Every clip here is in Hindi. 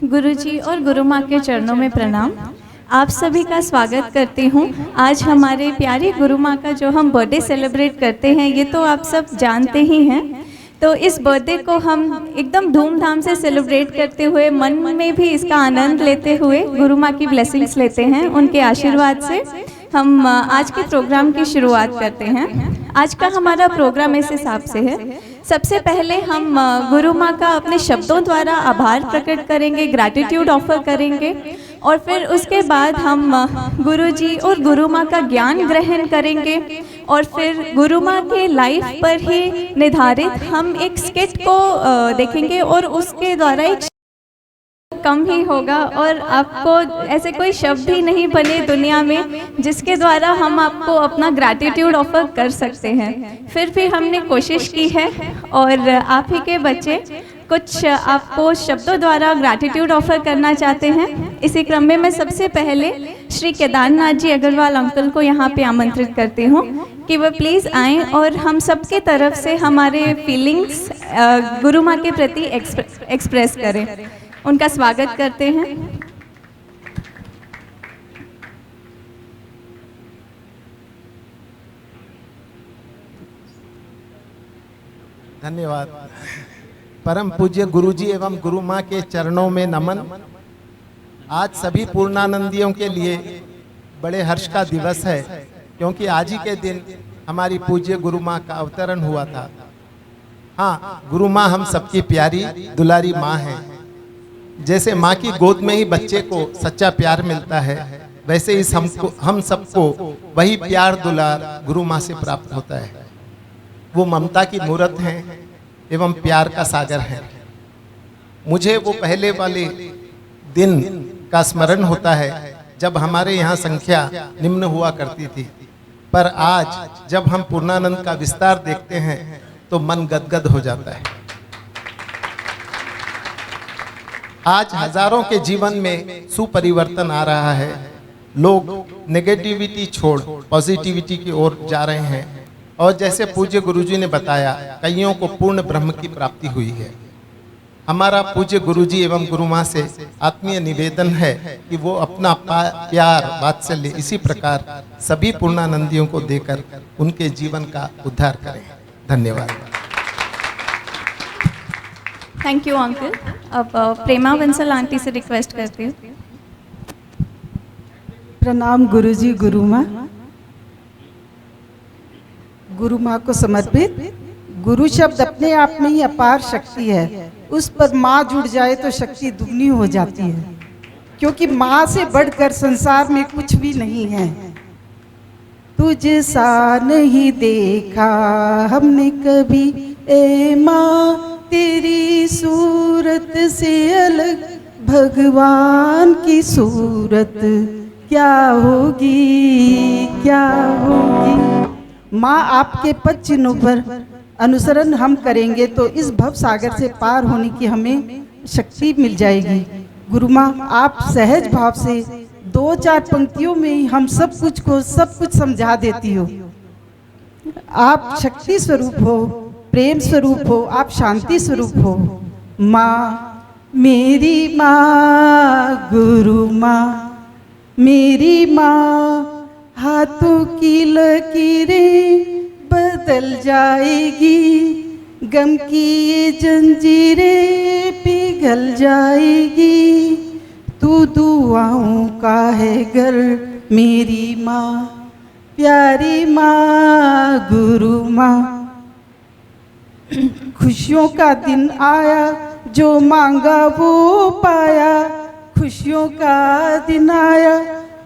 गुरुजी और गुरु माँ के चरणों में प्रणाम। आप सभी का स्वागत करती हूँ। आज हमारे प्यारी गुरु माँ का जो हम बर्थडे सेलिब्रेट करते हैं, ये तो आप सब जानते ही हैं। तो इस बर्थडे को हम एकदम धूमधाम से सेलिब्रेट करते हुए, मन में भी इसका आनंद लेते हुए, गुरु माँ की ब्लेसिंग्स लेते हैं। उनके आशीर्वाद से हम आज के प्रोग्राम की शुरुआत करते हैं। आज का हमारा प्रोग्राम इस हिसाब से है, सबसे पहले हम गुरु माँ का अपने शब्दों द्वारा आभार प्रकट करेंगे, ग्रैटिट्यूड ऑफर करेंगे, और फिर उसके बाद हम गुरु जी और गुरु माँ का ज्ञान ग्रहण करेंगे, और फिर गुरु माँ के लाइफ पर ही निर्धारित हम एक स्किट को देखेंगे, और उसके द्वारा एक कम ही होगा, और आपको ऐसे कोई शब्द ही नहीं बने दुनिया में जिसके द्वारा हम आपको अपना ग्रैटिट्यूड ऑफर कर सकते हैं। फिर भी हमने कोशिश की है, और आप ही के बच्चे कुछ आपको शब्दों द्वारा ग्रैटिट्यूड ऑफर करना चाहते हैं। इसी क्रम में मैं सबसे पहले श्री केदारनाथ जी अग्रवाल अंकल को यहाँ पे आमंत्रित करती हूँ कि वह प्लीज़ आएँ और हम सबके तरफ से हमारे फीलिंग्स गुरु माँ के प्रति एक्सप्रेस करें। उनका स्वागत करते हैं। धन्यवाद। परम पूज्य गुरुजी एवं गुरु माँ के चरणों में नमन। आज सभी पूर्णानंदियों के लिए बड़े हर्ष का दिवस है, क्योंकि आज ही के दिन हमारी पूज्य गुरु माँ का अवतरण हुआ था। हाँ, गुरु माँ हम सबकी प्यारी दुलारी माँ है। जैसे माँ की गोद में ही बच्चे को सच्चा प्यार मिलता है, वैसे ही हम सबको वही प्यार दुलार गुरु माँ से प्राप्त होता है। वो ममता की मूरत हैं एवं प्यार का सागर है। मुझे वो पहले वाले दिन का स्मरण होता है जब हमारे यहाँ संख्या निम्न हुआ करती थी, पर आज जब हम पूर्णानंद का विस्तार देखते हैं तो मन गदगद हो जाता है। आज हजारों के जीवन में सुपरिवर्तन आ रहा है। लोग नेगेटिविटी छोड़ पॉजिटिविटी की ओर जा रहे हैं, और जैसे पूज्य गुरुजी ने बताया, कईयों को पूर्ण ब्रह्म की प्राप्ति हुई है। हमारा पूज्य गुरुजी एवं गुरु माँ से आत्मीय निवेदन है कि वो अपना प्यार वात्सल्य इसी प्रकार सभी पूर्णानंदियों को देकर उनके जीवन का उद्धार करें। धन्यवाद। Thank you uncle. अब प्रेमा बंसल आंटी से रिक्वेस्ट करती हूँ। प्रणाम गुरुजी गुरु माँ। गुरु माँ को समर्पित। गुरु शब्द अपने आप में ही अपार शक्ति है, उस पर माँ जुड़ जाए तो शक्ति दुगनी हो जाती है, क्योंकि माँ से बढ़कर संसार में कुछ भी नहीं है। तुझ सा नहीं देखा हमने कभी ए माँ, तेरी सूरत से अलग भगवान की सूरत क्या होगी, क्या होगी। माँ आपके पद चिन्हों पर अनुसरण हम करेंगे तो इस भव सागर से पार होने की हमें शक्ति मिल जाएगी। गुरु माँ, आप सहज भाव से 2-4 पंक्तियों में ही हम सब कुछ समझा देती हो। आप शक्ति स्वरूप हो, प्रेम स्वरूप हो, आप शांति स्वरूप हो। माँ मेरी माँ गुरु माँ, मेरी माँ हाथों की लकीरें बदल जाएगी, गम की ये जंजीरें पिघल जाएगी। तू दुआओं का है घर मेरी माँ, प्यारी माँ गुरु माँ। खुशियों का दिन आया, जो मांगा वो पाया। खुशियों का दिन आया,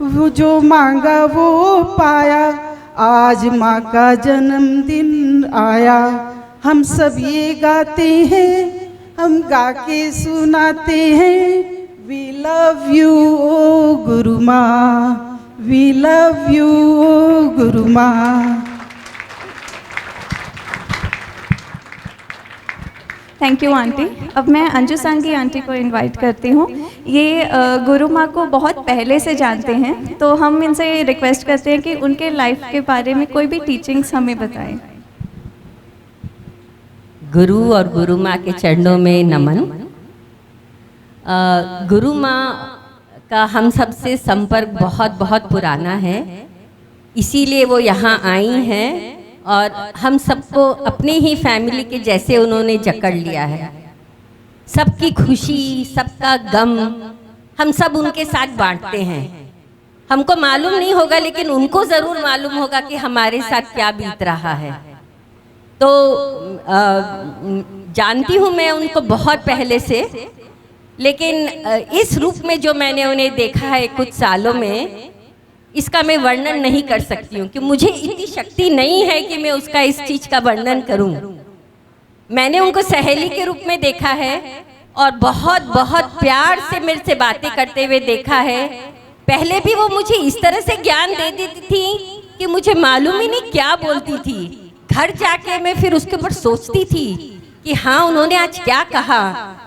वो जो मांगा वो पाया। आज माँ का जन्मदिन आया, हम सब ये गाते हैं, हम गा के सुनाते हैं। वी लव यू ओ गुरु माँ, वी लव यू ओ गुरु माँ। Thank you aunty. अब मैं अंजू सांगी आंटी को इनवाइट करती हूँ। ये गुरु माँ को बहुत पहले से जानते हैं, तो हम इनसे रिक्वेस्ट करते हैं कि उनके लाइफ के बारे में कोई भी टीचिंग्स हमें बताएं। गुरु और गुरु माँ के चरणों में नमन। गुरु माँ का हम सब से संपर्क बहुत बहुत पुराना है, इसीलिए वो यहाँ आई हैं और हम सबको अपने ही फैमिली के जैसे उन्होंने जकड़ लिया है। सबकी खुशी, सबका गम हम सब उनके साथ बांटते हैं। हमको मालूम नहीं होगा लेकिन उनको ज़रूर मालूम होगा कि हमारे साथ क्या बीत रहा है। तो जानती हूँ मैं उनको बहुत पहले से, लेकिन इस रूप में जो मैंने उन्हें देखा है कुछ सालों में, इसका मैं वर्णन नहीं कर सकती हूँ कि मुझे इतनी शक्ति नहीं है कि मैं उसका इस चीज़ का वर्णन करूँ। मैंने उनको सहेली के रूप में देखा है और बहुत बहुत प्यार से मेरे से बातें करते हुए देखा है। पहले भी वो मुझे इस तरह से ज्ञान दे देती थी कि मुझे मालूम ही नहीं क्या बोलती थी। घर जाके मैं फिर उसके ऊपर सोचती थी कि हाँ उन्होंने आज क्या कहा,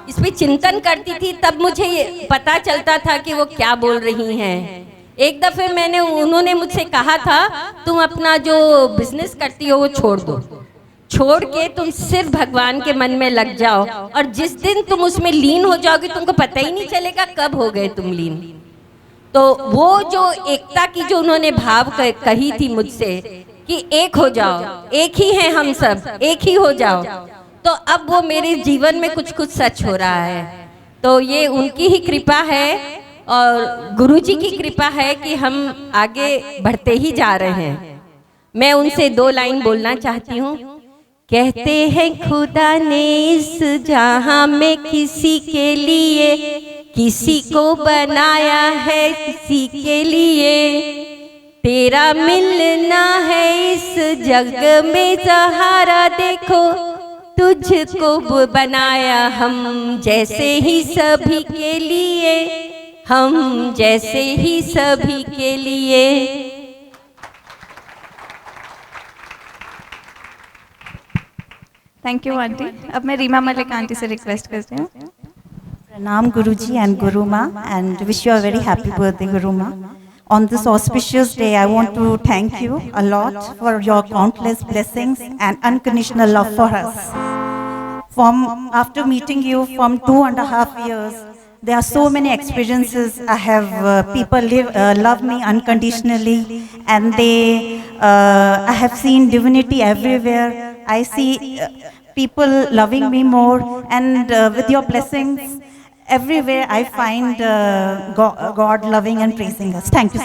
इस पे चिंतन करती थी, तब मुझे पता चलता था कि वो क्या बोल रही हैं। एक दफ़े उन्होंने मुझसे कहा था तुम अपना जो बिजनेस करती हो वो छोड़ दो, छोड़ के तुम सिर्फ भगवान के मन में लग जाओ और जिस दिन तुम उसमें लीन हो जाओगी तुमको पता ही नहीं चलेगा कब हो गए तुम लीन। तो वो जो एकता की जो उन्होंने भाव कही थी मुझसे कि एक हो जाओ, एक ही हैं हम सब, एक ही हो जाओ, तो अब वो मेरे जीवन में कुछ कुछ सच हो रहा है। तो ये उनकी ही कृपा है और गुरुजी की कृपा है कि हम आगे बढ़ते ही जा रहे हैं। मैं उनसे 2 लाइन बोलना चाहती हूँ। कहते हैं खुदा ने इस जहां में किसी के लिए किसी को बनाया है, किसी के लिए तेरा मिलना है इस जग में सहारा, देखो तुझको बनाया हम जैसे ही सभी के लिए, हम जैसे ही सभी के लिए। Thank you aunty. अब मैं रीमा मलिक आंटी से रिक्वेस्ट करती हूँ। Pranam Guruji and Guru Ma, and wish you a very happy birthday, Guru Ma. On this auspicious day, I want to thank you a lot for your countless blessings and unconditional love for us. After meeting you from 2.5 years, there are so many experiences. I have people love me unconditionally, and I have seen divinity everywhere. I see people loving me more, and with your blessings, everywhere I find God loving and praising us. Thank you.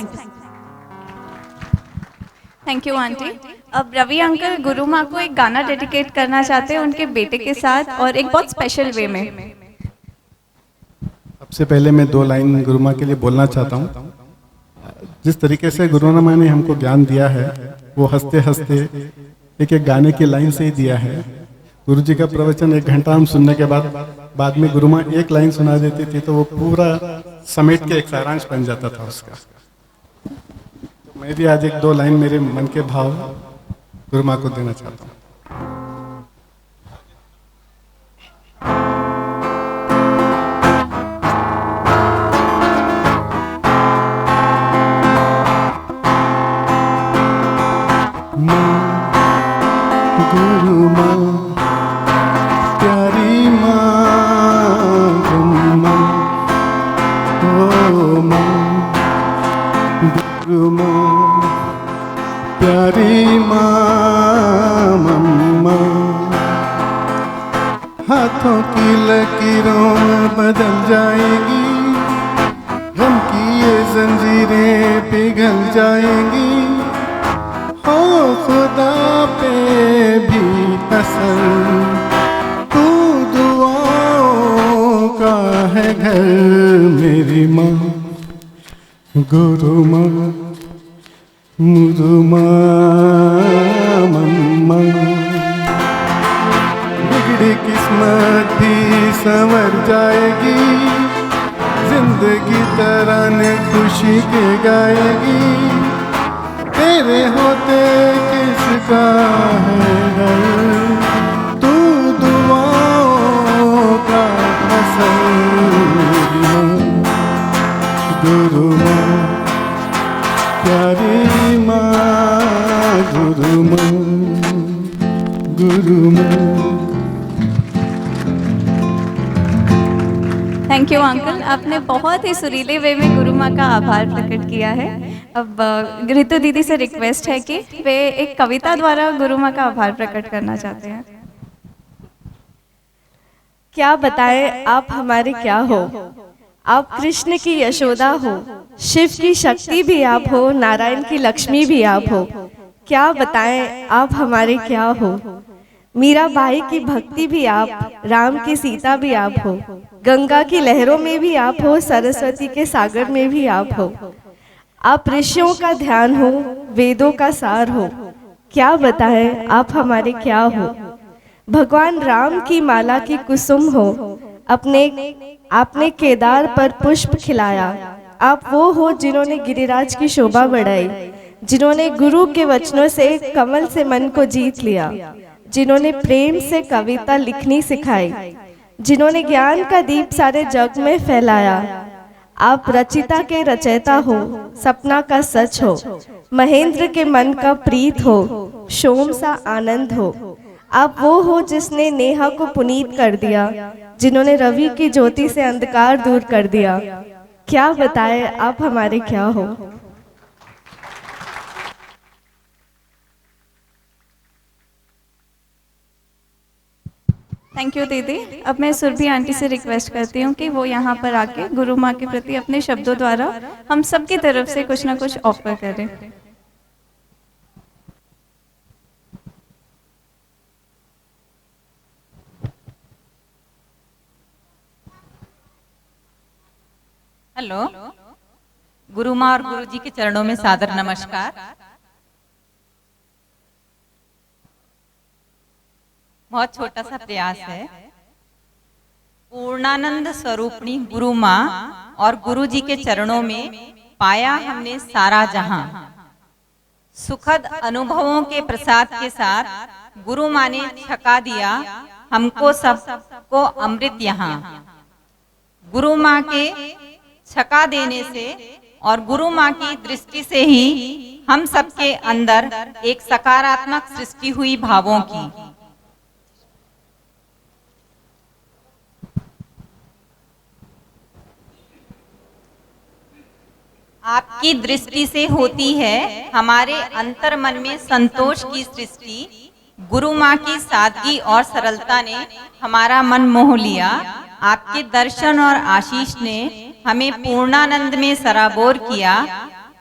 Thank you aunty. अब रवि अंकल गुरु माँ को एक गाना डेडिकेट करना चाहते हैं उनके बेटे के साथ और एक बहुत स्पेशल वे में। सबसे पहले मैं 2 लाइन गुरु माँ के लिए बोलना चाहता हूँ। जिस तरीके से गुरु माँ ने हमको ज्ञान दिया है वो हंसते हंसते एक एक गाने की लाइन से ही दिया है। गुरु जी का प्रवचन 1 घंटा हम सुनने के बाद में गुरु माँ 1 लाइन सुना देती थी तो वो पूरा समेट के एक सारांश बन जाता था उसका। तो मैं भी आज 1-2 लाइन मेरे मन के भाव गुरु माँ को देना चाहता हूँ। गुरु माँ प्यारी माँ, गुरु माँ ओ माँ, गुरु माँ प्यारी माँ, मम्मा हाथों की लकीरों बदल जाएगी, गम की ये जंजीरें पिघल जाएंगी, हो खुदा पे भी असर, तू दुआओं का है घर मेरी माँ, गुरु माँ मुरु माँ मम्मा। बिगड़ी किस्मत भी संवर जाएगी, जिंदगी तराने खुशी के गाएगी, तेरे होते किसका है घर, तू दुआओं का असर मेरी माँ, गुरु माँ प्यारी माँ, गुरु माँ, गुरु माँ। थैंक यू अंकल, आपने बहुत ही सुरीले वे में गुरु माँ का आभार प्रकट किया है। अब ऋतु दीदी से रिक्वेस्ट है कि वे एक कविता द्वारा गुरु माँ का आभार प्रकट करना चाहते हैं। क्या बताएं आप हमारे क्या हो, आप कृष्ण की यशोदा हो, शिव की शक्ति भी आप हो, नारायण की लक्ष्मी भी आप हो। क्या बताएं आप हमारे क्या हो, मीराबाई की भक्ति भी आप, राम की सीता भी आप हो, गंगा की लहरों में भी आप हो, सरस्वती के सागर में भी आप हो। आप ऋषियों का ध्यान हो, वेदों का सार हो। क्या बताएं आप हमारे क्या हो, भगवान राम की माला की कुसुम हो, आपने केदार पर पुष्प खिलाया। आप वो हो जिन्होंने गिरिराज की शोभा बढ़ाई, जिन्होंने गुरु के वचनों से कमल से मन को जीत लिया, जिन्होंने प्रेम से कविता लिखनी सिखाई, जिन्होंने ज्ञान का दीप सारे जग में फैलाया। आप रचिता के रचयिता हो, सपना का सच हो, महेंद्र के मन का प्रीत हो, सोम सा आनंद हो। आप वो हो जिसने नेहा को पुनीत कर दिया, जिन्होंने रवि की ज्योति से अंधकार दूर कर दिया। क्या बताएं आप हमारे क्या हो। थैंक यू दीदी। अब मैं सुरभि आंटी से रिक्वेस्ट करती हूँ कि वो यहाँ पर आके गुरु माँ के प्रति अपने शब्दों द्वारा हम सब की तरफ से कुछ ना कुछ ऑफर करें। हेलो, गुरु माँ और गुरु जी के चरणों में सादर नमस्कार। बहुत छोटा सा प्रयास है। पूर्णानंद स्वरूपणी गुरु माँ और गुरु जी के चरणों में पाया हमने सारा जहां। सुखद अनुभवों के प्रसाद के साथ गुरु माँ ने छका दिया हमको सबको अमृत यहाँ। गुरु माँ के छका देने से और गुरु माँ की दृष्टि से ही हम सबके अंदर एक सकारात्मक सृष्टि हुई भावों की। आपकी दृष्टि से होती है हमारे अंतर मन में संतोष की सृष्टि। गुरु माँ की सादगी और सरलता ने हमारा मन मोह लिया। आपके दर्शन और आशीष ने हमें पूर्णानंद में सराबोर किया।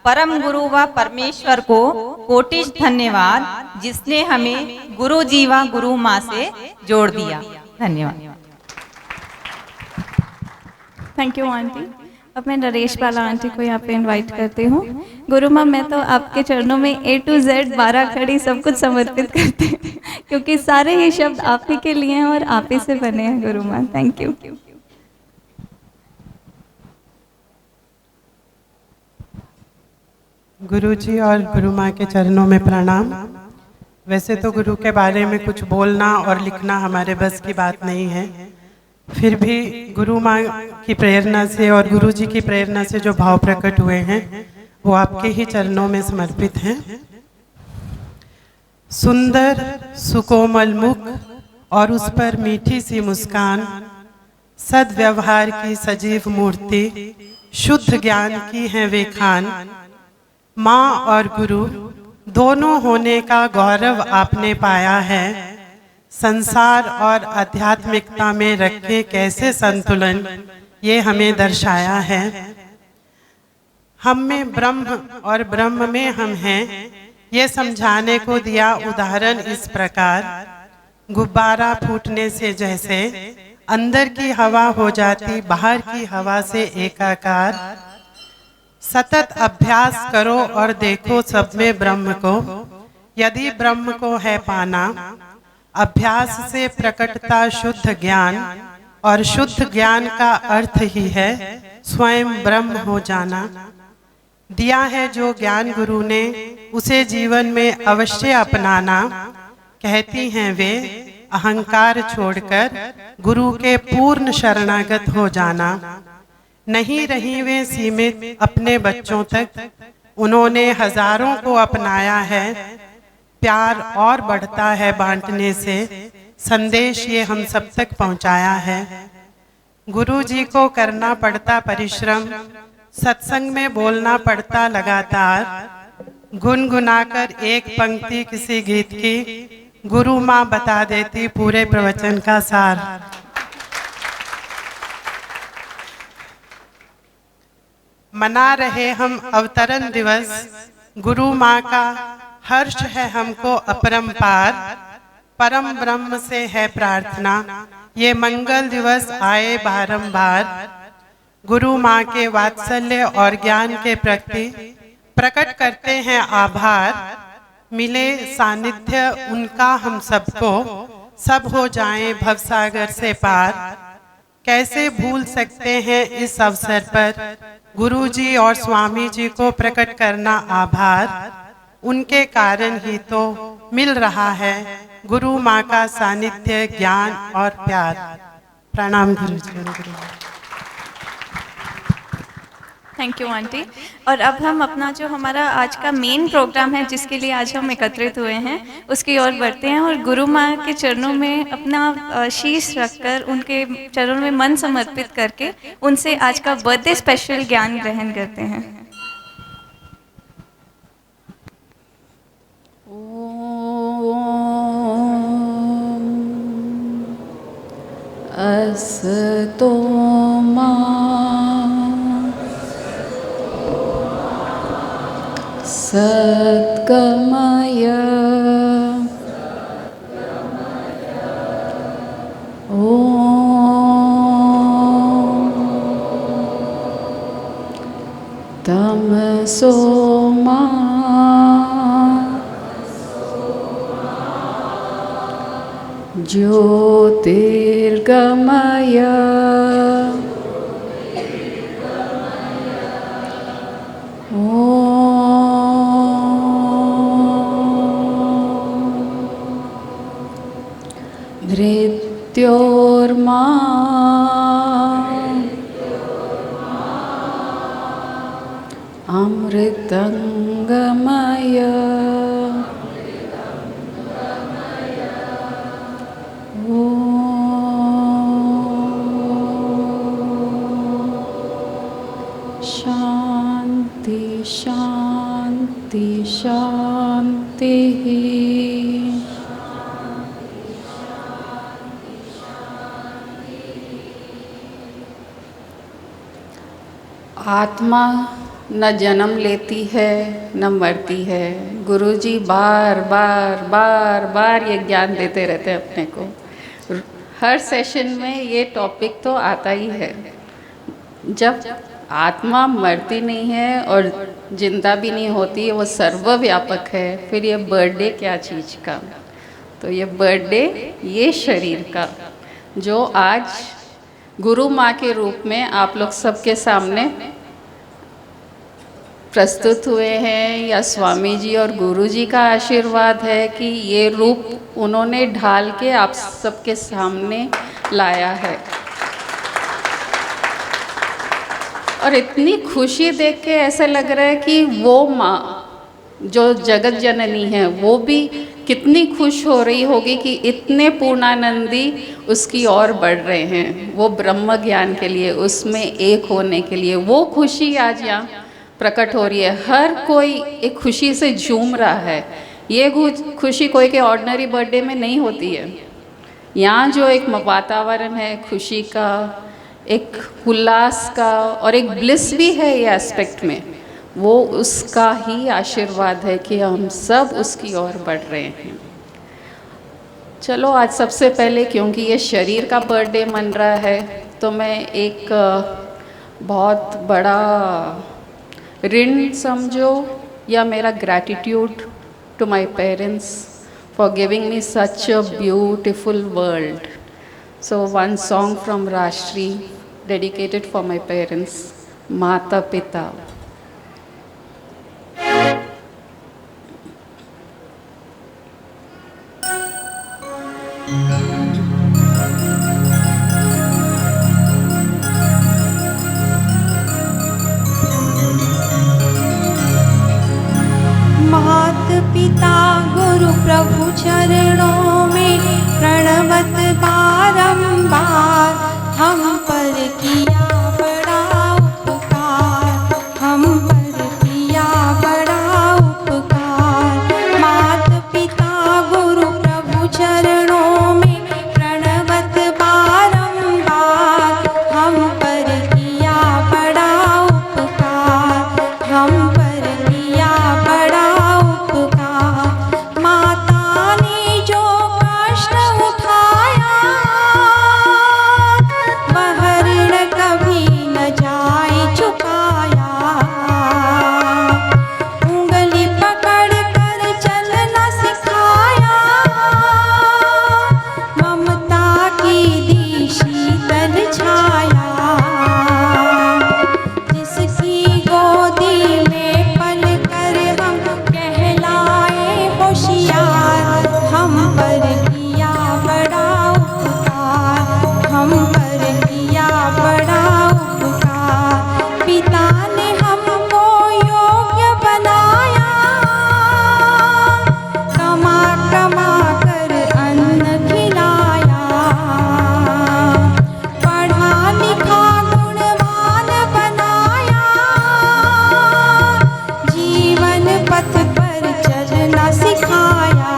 परम गुरु व परमेश्वर को कोटिश धन्यवाद, जिसने हमें गुरु जी व गुरु माँ से जोड़ दिया। धन्यवाद। Thank you aunty. अब मैं नरेश बाला आंटी को यहाँ पे इनवाइट करती हूँ। गुरु माँ, मैं तो आपके चरणों में A to Z 12 खड़ी सब कुछ समर्पित करती हूँ, क्योंकि सारे ये शब्द आप ही के लिए हैं और आप ही से बने हैं गुरु माँ। Thank you. गुरु जी और गुरु माँ के चरणों में प्रणाम। वैसे तो गुरु के बारे में कुछ बोलना और लिखना हमारे बस की बात नहीं है, फिर भी गुरु माँ की प्रेरणा से और गुरु जी की प्रेरणा से जो भाव प्रकट हुए हैं वो आपके ही चरणों में समर्पित हैं। सुंदर सुकोमल मुख और उस पर मीठी सी मुस्कान, सद्व्यवहार की सजीव मूर्ति, शुद्ध ज्ञान की है वे खान। माँ और गुरु दोनों होने का गौरव आपने पाया है। संसार और आध्यात्मिकता में रखे कैसे संतुलन, ये हमें दर्शाया है। हम में ब्रह्म और ब्रह्म में हम हैं, ये समझाने को दिया उदाहरण इस प्रकार। गुब्बारा फूटने से जैसे अंदर की हवा हो जाती बाहर की हवा से एकाकार। सतत अभ्यास करो और देखो सब में ब्रह्म को, यदि ब्रह्म को है पाना। अभ्यास से प्रकटता शुद्ध ज्ञान, और शुद्ध ज्ञान का अर्थ ही है स्वयं ब्रह्म हो जाना। दिया है जो ज्ञान गुरु ने, उसे जीवन में अवश्य अपनाना। कहती हैं वे अहंकार छोड़कर गुरु के पूर्ण शरणागत हो जाना। नहीं रही वे सीमित अपने बच्चों तक, उन्होंने हजारों को अपनाया है। प्यार और बढ़ता है बांटने से, संदेश ये हम सब तक पहुंचाया है। गुरु जी को करना पड़ता परिश्रम, सत्संग में बोलना पड़ता लगातार, गुनगुनाकर एक पंक्ति किसी गीत की गुरु माँ बता देती पूरे प्रवचन का सार। मना रहे हम अवतरण दिवस, गुरु माँ का हर्ष है हमको अपरंपार, परम ब्रह्म से है प्रार्थना ये मंगल दिवस आए बारंबार। गुरु माँ के वात्सल्य और ज्ञान के प्रति प्रकट करते हैं आभार, मिले सानिध्य उनका हम सबको, सब हो जाएं भवसागर से पार। कैसे भूल सकते हैं इस अवसर पर गुरु जी और स्वामी जी को प्रकट करना आभार, उनके कारण ही तो मिल रहा है गुरु माँ का सानिध्य ज्ञान और प्यार। प्रणाम गुरु जी। Thank you aunty. और अब हम अपना जो हमारा आज का मेन प्रोग्राम है जिसके लिए आज हम एकत्रित हुए हैं उसकी ओर बढ़ते हैं और गुरु माँ के चरणों में अपना शीश रखकर उनके चरणों में मन समर्पित करके उनसे आज का बर्थडे स्पेशल ज्ञान ग्रहण करते हैं। असतो मा सद्गमय ॐ तमसो मा ज्योतिर्गमय मृत्योर्मा अमृतंगमय शांति शांति शांति। आत्मा न जन्म लेती है न मरती है। गुरुजी बार बार बार बार ये ज्ञान देते रहते हैं अपने को। हर सेशन में ये टॉपिक तो आता ही है। जब आत्मा मरती नहीं है और जिंदा भी नहीं होती है, वो सर्वव्यापक है, फिर ये बर्थडे क्या चीज़ का। तो ये बर्थडे ये शरीर का जो आज गुरु माँ के रूप में आप लोग सबके सामने प्रस्तुत हुए हैं, या स्वामी जी और गुरु जी का आशीर्वाद है कि ये रूप उन्होंने ढाल के आप सबके सामने लाया है। और इतनी खुशी देख के ऐसा लग रहा है कि वो माँ जो जगत जननी है वो भी कितनी खुश हो रही होगी कि इतने पूर्णानंदी उसकी ओर बढ़ रहे हैं, वो ब्रह्म ज्ञान के लिए, उसमें एक होने के लिए। वो खुशी आज यहाँ प्रकट हो रही है। हर कोई एक खुशी से झूम रहा है। ये खुशी कोई के ऑर्डिनरी बर्थडे में नहीं होती है। यहाँ जो एक वातावरण है खुशी का, एक उल्लास का और एक ब्लिस भी है ये एस्पेक्ट में, वो उसका ही आशीर्वाद है कि हम सब उसकी ओर बढ़ रहे हैं। चलो आज सबसे पहले क्योंकि ये शरीर का बर्थडे मन रहा है तो मैं एक बहुत बड़ा ऋण समझो या मेरा gratitude to my parents for giving me such a beautiful world. So one song from Rashri dedicated for my parents, Mata Pita. मात पिता गुरु प्रभु चरणों में प्रणवत बारंबार हम पर पर किया बड़ा उपकार, हम पर किया बड़ा उपकार। मात पिता गुरु प्रभु चरणों में प्रणवत बारंबार, हम पर किया बड़ा उपकार, हम पर किया बड़ा उपकार। माता ने जो कष्ट उठाया, वह ऋण कभी न जाए चुकाया। उंगली पकड़ कर चलना सिखाया, ममता की दी शीतल छाया। जिसकी गोदी में पल कर हम कहलाए होशियार, हम पर किया बड़ा उपकार, हम पर किया बड़ा उपकार। पिता ने हमको योग्य बनाया, कमा कमा कर अन्न खिलाया। पढ़ा लिखा गुणवान बनाया, जीवन पथ पर चलना सिखाया।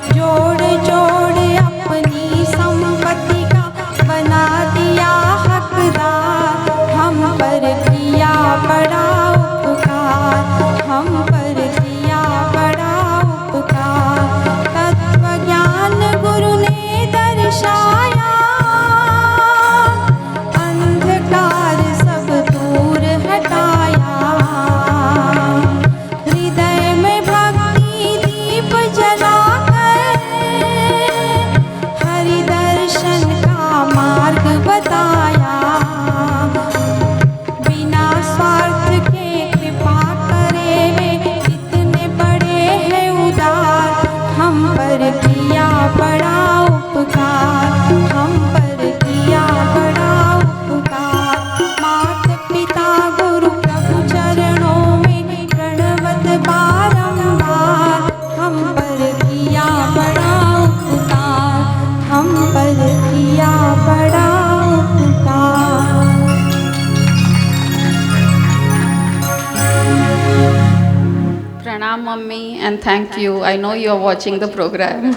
जोड़ जोड़ अपनी संपत्ति का बना दिया हकदार, हम पर किया बड़ा उपकार, हम पर किया बड़ा उपकार। तत्व ज्ञान गुरु ने दर्शाया, अंधकार सब दूर हटाया। हृदय में भक्ति दीप जलाकर, हरि दर्शन का मार्ग बताया। बिना स्वार्थ के कृपा करे वे कितने बड़े हैं उदार, हम पर किया बड़ा उपकार, हम पर किया बड़ा उपकार। मात पिता गुरु प्रभु चरणों में प्रणवत बारंबार, हम पर किया बड़ा उपकार, हम पर किया बड़ा उपकार। Pranam mummy and thank you. I know you are watching the program.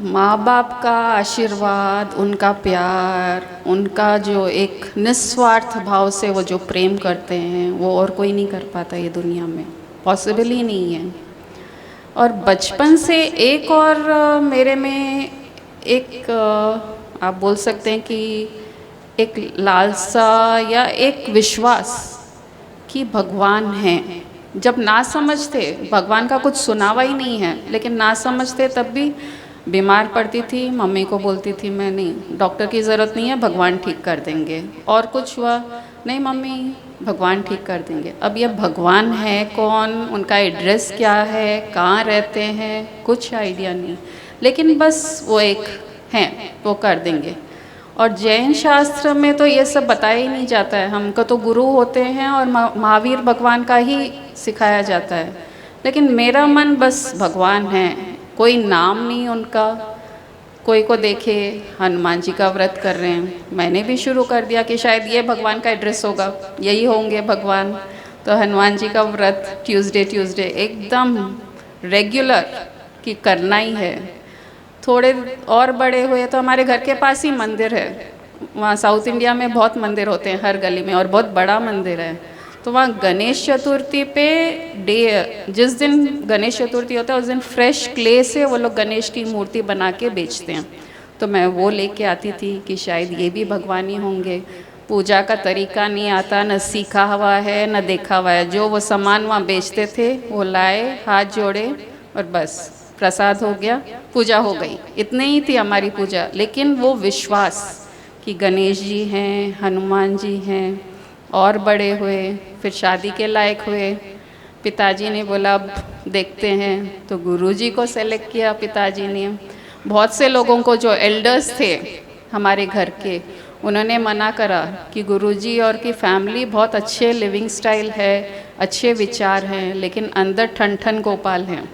माँ बाप का आशीर्वाद, उनका प्यार, उनका जो एक निस्वार्थ भाव से वो जो प्रेम करते हैं, वो और कोई नहीं कर पाता ये दुनिया में, पॉसिबल ही नहीं है। और बचपन से एक और मेरे में एक आप बोल सकते हैं कि एक लालसा या एक विश्वास कि भगवान हैं। जब ना समझते, भगवान का कुछ सुनावा ही नहीं है, लेकिन ना समझते तब भी बीमार पड़ती थी, मम्मी को बोलती थी मैं नहीं, डॉक्टर की ज़रूरत नहीं है, भगवान ठीक कर देंगे। और कुछ हुआ, नहीं मम्मी भगवान ठीक कर देंगे। अब ये भगवान है कौन, उनका एड्रेस क्या है, कहाँ रहते हैं, कुछ आइडिया नहीं, लेकिन बस वो एक हैं, वो कर देंगे। और जैन शास्त्र में तो ये सब बताया ही नहीं जाता है, हमको तो गुरु होते हैं और महावीर भगवान का ही सिखाया जाता है, लेकिन मेरा मन बस भगवान है, कोई नाम नहीं उनका। कोई को देखे हनुमान जी का व्रत कर रहे हैं, मैंने भी शुरू कर दिया कि शायद ये भगवान का एड्रेस होगा, यही होंगे भगवान। तो हनुमान जी का व्रत ट्यूसडे एकदम रेगुलर कि करना ही है। थोड़े और बड़े हुए तो हमारे घर के पास ही मंदिर है, वहाँ साउथ इंडिया में बहुत मंदिर होते हैं हर गली में, और बहुत बड़ा मंदिर है। तो वहाँ गणेश चतुर्थी पे जिस दिन गणेश चतुर्थी होता है उस दिन फ्रेश क्ले से वो लोग गणेश की मूर्ति बना के बेचते हैं। तो मैं वो लेके आती थी कि शायद ये भी भगवान ही होंगे। पूजा का तरीका नहीं आता, न सीखा हुआ है न देखा हुआ है। जो वो सामान वहाँ बेचते थे वो लाए, हाथ जोड़े और बस प्रसाद हो गया, पूजा हो गई, इतनी ही थी हमारी पूजा। लेकिन वो विश्वास कि गणेश जी हैं, हनुमान जी हैं, और बड़े हुए, फिर शादी के लायक हुए। पिताजी ने बोला अब देखते हैं, तो गुरुजी को सेलेक्ट किया पिताजी ने। बहुत से लोगों को जो एल्डर्स थे हमारे घर के, उन्होंने मना करा कि गुरुजी और की फैमिली बहुत अच्छे लिविंग स्टाइल है, अच्छे विचार हैं, लेकिन अंदर ठन ठन गोपाल हैं।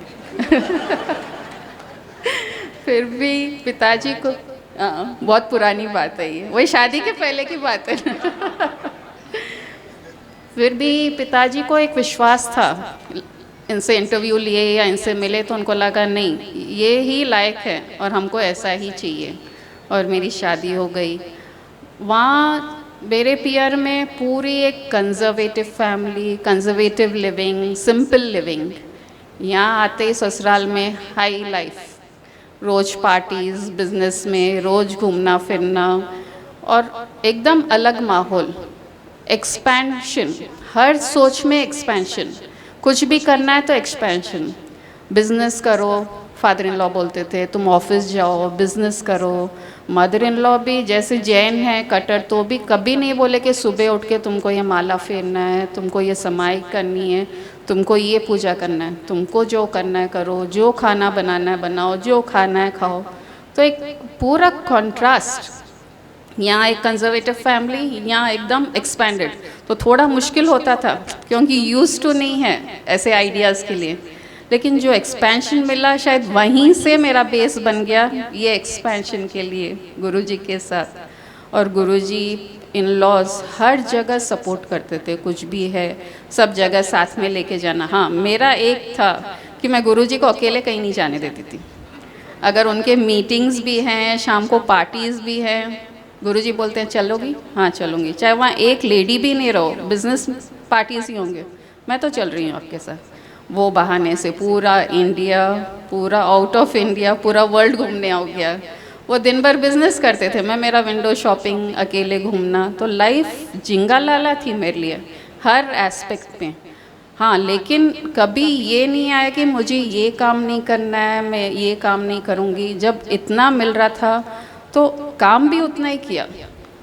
फिर भी पिताजी को बहुत पुरानी बात है ये, वही शादी के पहले की बात है। फिर भी पिताजी को एक विश्वास था, इनसे इंटरव्यू लिए या इनसे मिले तो उनको लगा नहीं ये ही लायक है और हमको ऐसा ही चाहिए, और मेरी शादी हो गई। वहाँ मेरे पियर में पूरी एक conservative family, conservative living, simple living. यहाँ आते ही ससुराल में हाई लाइफ, रोज़ पार्टीज़, बिजनेस में रोज़ घूमना फिरना, और एकदम अलग माहौल, एक्सपेंशन, हर सोच में एक्सपेंशन, कुछ भी करना है तो एक्सपेंशन। बिजनेस करो, फादर इन लॉ बोलते थे तुम ऑफिस जाओ, बिजनेस करो। मदर इन लॉ भी जैसे जैन है कट्टर, तो भी कभी नहीं बोले कि सुबह उठ के तुमको ये माला फेरना है, तुमको ये समाई करनी है, तुमको ये पूजा करना है, तुमको जो करना है करो, जो खाना बनाना है बनाओ, जो खाना है खाओ। तो एक पूरा कॉन्ट्रास्ट, यहाँ एक कंजर्वेटिव फैमिली, यहाँ एकदम एक्सपेंडेड। तो थोड़ा मुश्किल होता था क्योंकि यूज टू नहीं है ऐसे आइडियाज़ के लिए, लेकिन जो एक्सपेंशन मिला शायद वहीं से मेरा बेस बन गया ये एक्सपेंशन के लिए गुरुजी के साथ। और गुरुजी इन लॉज हर जगह सपोर्ट करते थे, कुछ भी है सब जगह साथ में लेके जाना। हाँ, मेरा एक था कि मैं गुरुजी को अकेले कहीं नहीं जाने देती थी। अगर उनके मीटिंग्स भी हैं, शाम को पार्टीज़ भी हैं, गुरुजी बोलते हैं चलोगी? हाँ चलूँगी, चाहे वहाँ एक लेडी भी नहीं रहो, बिजनेस पार्टीज़ ही होंगे, मैं तो चल रही हूँ आपके साथ। वो बहाने से पूरा इंडिया, पूरा आउट ऑफ इंडिया, पूरा वर्ल्ड घूमने हो गया। वो दिन भर बिजनेस करते थे, मैं मेरा विंडो शॉपिंग, अकेले घूमना। तो लाइफ जिंगा लाला थी मेरे लिए हर एस्पेक्ट में। हाँ, लेकिन कभी ये नहीं आया कि मुझे ये काम नहीं करना है, मैं ये काम नहीं करूँगी। जब इतना मिल रहा था तो काम भी उतना ही किया,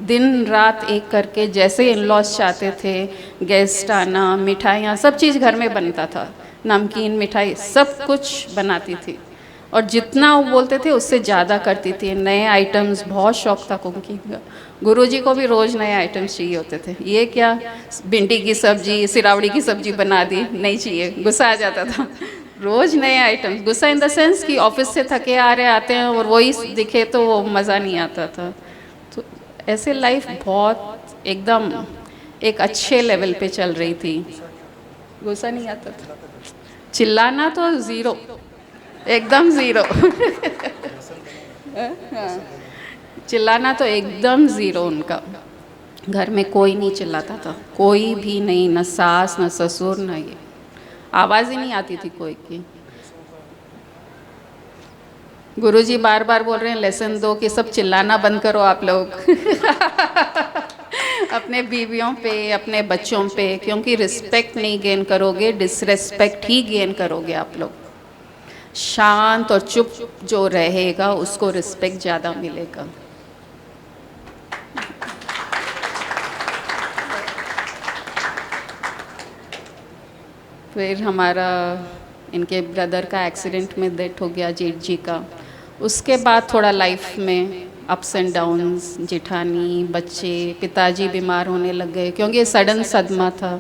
दिन रात एक करके। जैसे इन लॉज चाहते थे, गेस्ट आना, मिठाइयाँ, सब चीज़ घर में बनता था, नमकीन, मिठाई, सब कुछ बनाती थी। और जितना वो बोलते थे उससे ज़्यादा करती थी। नए आइटम्स, बहुत शौक़ था कुकिंग का। गुरुजी को भी रोज़ नए आइटम्स चाहिए होते थे। ये क्या, भिंडी की सब्जी, सिरावड़ी की सब्जी बना दी, नहीं चाहिए, गुस्सा आ जाता था। रोज़ नए आइटम्स, गुस्सा इन द सेंस कि ऑफिस से थके आ रहे आते हैं और वही दिखे तो वो मज़ा नहीं आता था। तो ऐसे लाइफ बहुत एकदम एक अच्छे लेवल पे चल रही थी। गुस्सा नहीं आता था, चिल्लाना तो ज़ीरो, एकदम ज़ीरो। चिल्लाना तो एकदम ज़ीरो उनका। घर में कोई नहीं चिल्लाता था, कोई भी नहीं, न सास न ससुर न ये, आवाज़ ही नहीं आती थी कोई की। गुरुजी बार बार बोल रहे हैं लेसन दो कि सब चिल्लाना बंद करो आप लोग। अपने बीवियों पे, अपने बच्चों पे, क्योंकि रिस्पेक्ट नहीं गेन करोगे, डिसरेस्पेक्ट ही गेन करोगे आप लोग। शांत और चुप जो रहेगा उसको रिस्पेक्ट ज़्यादा मिलेगा। फिर हमारा इनके ब्रदर का एक्सीडेंट में डेथ हो गया, जेठ जी का। उसके बाद थोड़ा लाइफ में अप्स एंड डाउन्स, जेठानी, बच्चे, पिताजी बीमार होने लग गए क्योंकि ये सडन सदमा था।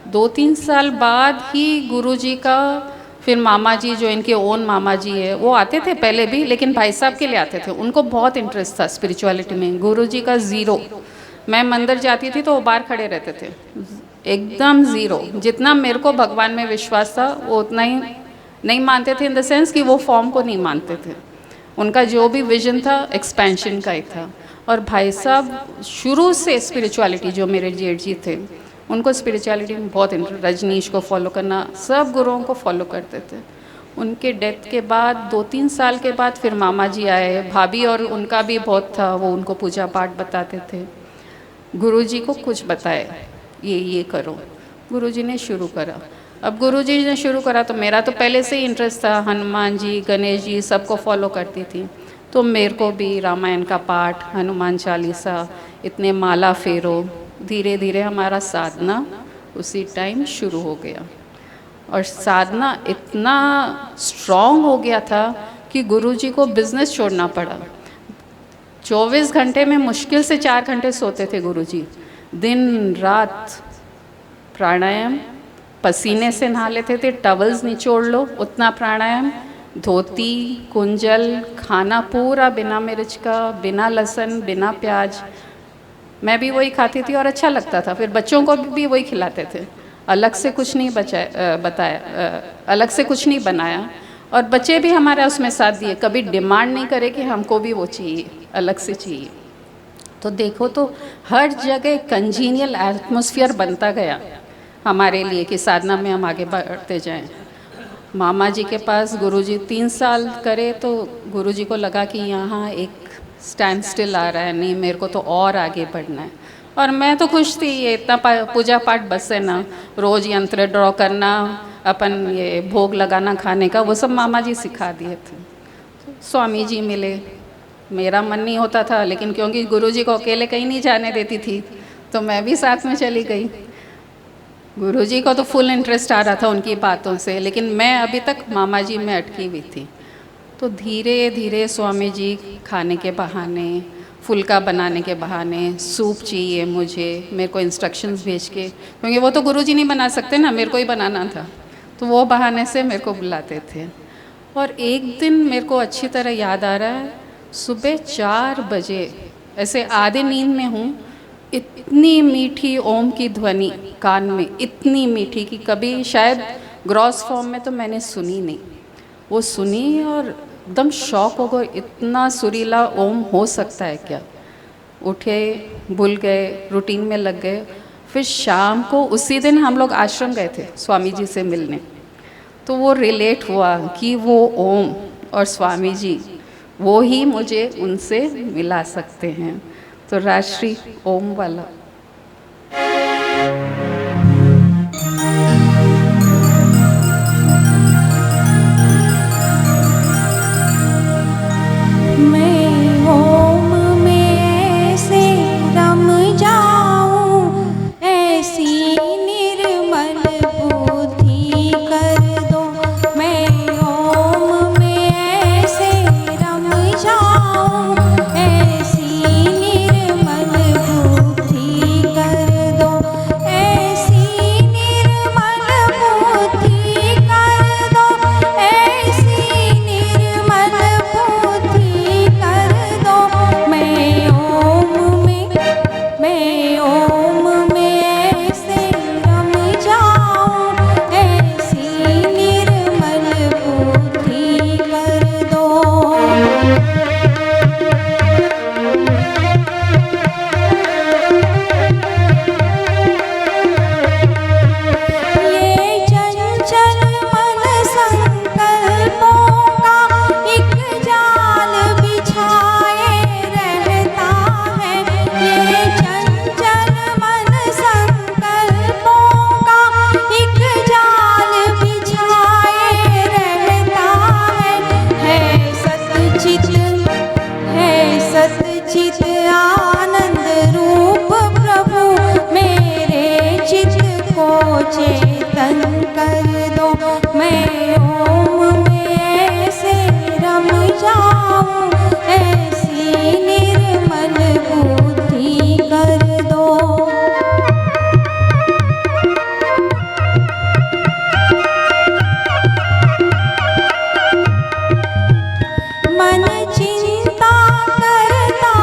2-3 साल बाद ही गुरुजी का, फिर मामा जी जो इनके ओन मामा जी है वो आते थे पहले भी, लेकिन भाई साहब के लिए आते थे। उनको बहुत इंटरेस्ट था स्पिरिचुअलिटी में, गुरुजी का ज़ीरो। मैं मंदिर जाती थी तो वो बाहर खड़े रहते थे, एकदम ज़ीरो। जितना मेरे को भगवान में विश्वास था वो उतना ही नहीं मानते थे, इन द सेंस कि वो फॉर्म को नहीं मानते थे। उनका जो भी विजन था एक्सपेंशन का ही था। और भाई साहब शुरू से स्पिरिचुअलिटी, जो मेरे जेठ जी थे उनको स्पिरिचुअलिटी में बहुत इंटरेस्ट, रजनीश को फॉलो करना, सब गुरुओं को फॉलो करते थे। उनके डेथ के बाद 2-3 साल के बाद फिर मामा जी आए, भाभी और उनका भी बहुत था, वो उनको पूजा पाठ बताते थे। गुरुजी को कुछ बताए, ये करो, गुरुजी ने शुरू करा। अब गुरुजी ने शुरू करा तो मेरा तो पहले से ही इंटरेस्ट था, हनुमान जी, गणेश जी, सबको फॉलो करती थी। तो मेरे को भी रामायण का पाठ, हनुमान चालीसा, इतने माला फेरो। धीरे धीरे हमारा साधना उसी टाइम शुरू हो गया। और साधना इतना स्ट्रॉन्ग हो गया था कि गुरुजी को बिजनेस छोड़ना पड़ा। 24 घंटे में मुश्किल से 4 घंटे सोते थे गुरुजी, दिन रात प्राणायाम, पसीने से नहा लेते थे, टवल्स निचोड़ लो उतना प्राणायाम, धोती, कुंजल, खाना पूरा बिना मिर्च का, बिना लहसुन, बिना प्याज। मैं भी वही खाती थी और अच्छा लगता था। फिर बच्चों को भी वही खिलाते थे, अलग से कुछ नहीं अलग से कुछ नहीं बनाया। और बच्चे भी हमारा उसमें साथ दिए, कभी डिमांड नहीं करे कि हमको भी वो चाहिए, अलग से चाहिए। तो देखो तो हर जगह कंजीनियल एटमॉस्फेयर बनता गया हमारे लिए कि साधना में हम आगे बढ़ते जाएं। मामा जी के पास गुरुजी 3 साल करे तो गुरुजी को लगा कि यहाँ एक स्टैंड स्टिल आ रहा है, नहीं मेरे को तो और आगे बढ़ना है। और मैं तो खुश थी, ये इतना पूजा पाठ बस है ना, रोज़ यंत्र ड्रॉ करना, अपन ये भोग लगाना खाने का, वो सब मामा जी सिखा दिए थे। स्वामी जी मिले, मेरा मन नहीं होता था, लेकिन क्योंकि गुरुजी को अकेले कहीं नहीं जाने देती थी तो मैं भी साथ में चली गई। गुरुजी को तो फुल इंटरेस्ट आ रहा था उनकी बातों से, लेकिन मैं अभी तक मामा जी में अटकी हुई थी। तो धीरे धीरे स्वामी जी खाने के बहाने, फुल्का बनाने के बहाने, सूप चाहिए मुझे, मेरे को इंस्ट्रक्शंस भेज के, क्योंकि वो तो गुरुजी नहीं बना सकते ना, मेरे को ही बनाना था, तो वो बहाने से मेरे को बुलाते थे। और एक दिन मेरे को अच्छी तरह याद आ रहा है, सुबह 4 बजे ऐसे आधे नींद में हूँ, इतनी मीठी ओम की ध्वनि कान में, इतनी मीठी कि कभी शायद ग्रॉस फॉर्म में तो मैंने सुनी नहीं। वो सुनी और एकदम शॉक हो गए, इतना सुरीला ओम हो सकता है क्या। उठे, भूल गए, रूटीन में लग गए। फिर शाम को उसी दिन हम लोग आश्रम गए थे स्वामी जी से मिलने, तो वो रिलेट हुआ कि वो ओम और स्वामी जी वो ही मुझे उनसे मिला सकते हैं। तो राजश्री ओम वाला। मैं ओम में ऐसे रम जाऊं, ऐसी निर्मल बुद्धि कर दो। मैं ओम में ऐसे रम जाऊं, ऐसी निर्मल बुद्धि कर दो, ऐसी निर्मल बुद्धि कर दो, ऐसी निर्मल बुद्धि कर दो। मैं ओम में ऐसे रम जाऊं, ऐसी निर्मल बुद्धि कर दो। ये चंचल मन संकल्पों का एक जाल बिछाए रहता है। ये चंचल मन संकल्पों का एक जाल बिछाए रहता है सतचित आनंद रूप प्रभु, मेरे चित्त को चेतन कर दो। मैं ओम में ऐसे रम जाऊं, ऐसी निर्मल बुद्धि कर दो। मन चिंता करता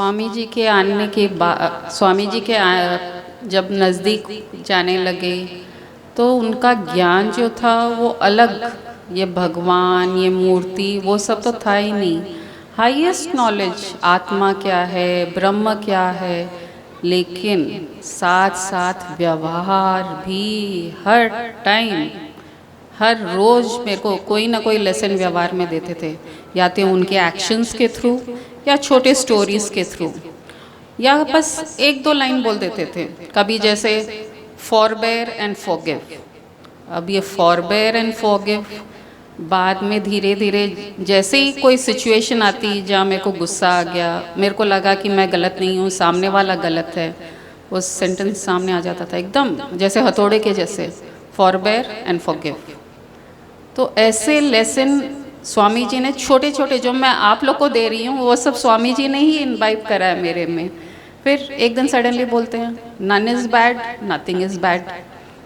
स्वामी जी के आने के बाद स्वामी जी के जब नज़दीक जाने लगे तो उनका ज्ञान जो था वो अलग, ये भगवान, ये मूर्ति, वो सब तो था ही नहीं। हाईएस्ट नॉलेज आत्मा क्या है, ब्रह्म क्या है, लेकिन साथ साथ व्यवहार भी हर टाइम, हर रोज़ मेरे को कोई ना कोई लेसन व्यवहार में देते थे, या तो उनके एक्शंस के थ्रू या छोटे स्टोरीज़ के थ्रू, या बस एक दो लाइन बोल देते थे। कभी जैसे फॉरबेयर एंड फॉरगिव, अब ये फॉरबेयर एंड फॉरगिव बाद में धीरे धीरे जैसे ही कोई सिचुएशन आती जहाँ मेरे को गुस्सा आ गया, मेरे को लगा कि मैं गलत नहीं हूँ, सामने वाला गलत है, वो सेंटेंस सामने आ जाता था एकदम जैसे हथौड़े के जैसे, फॉरबेयर एंड फॉरगिव। तो ऐसे लेसन स्वामी जी ने छोटे छोटे जो मैं आप लोग को दे रही हूँ वो सब स्वामी जी ने ही इनवाइब करा है मेरे में। फिर एक दिन सडनली बोलते हैं none is bad, nothing is bad.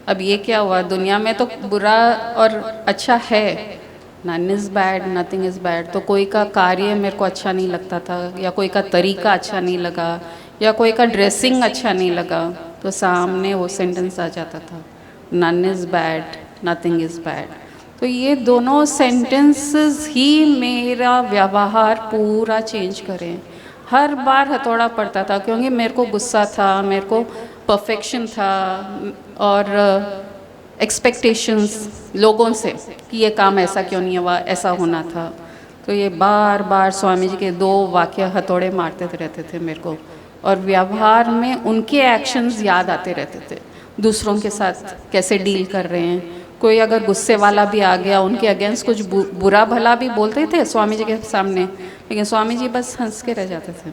अब ये क्या हुआ, दुनिया में तो बुरा और अच्छा है, none is bad, nothing is bad. तो कोई का कार्य मेरे को अच्छा नहीं लगता था, या कोई का तरीका अच्छा नहीं लगा, या कोई का ड्रेसिंग अच्छा नहीं लगा, तो सामने वो सेंटेंस आ जाता था none is bad, nothing is bad. तो ये दोनों सेंटेंसेस ही मेरा व्यवहार पूरा चेंज करें। हर बार हथौड़ा पड़ता था क्योंकि मेरे को गुस्सा था, मेरे को परफेक्शन था और एक्सपेक्टेशंस लोगों से कि ये काम ऐसा क्यों नहीं हुआ, ऐसा होना था। तो ये बार बार स्वामी जी के दो वाक्य हथौड़े मारते रहते थे मेरे को, और व्यवहार में उनके एक्शंस याद आते रहते थे। दूसरों के साथ कैसे डील कर रहे हैं, कोई अगर गुस्से वाला भी आ गया, उनके अगेंस्ट कुछ बुरा भला भी बोलते थे स्वामी जी के सामने, लेकिन स्वामी जी बस हंस के रह जाते थे।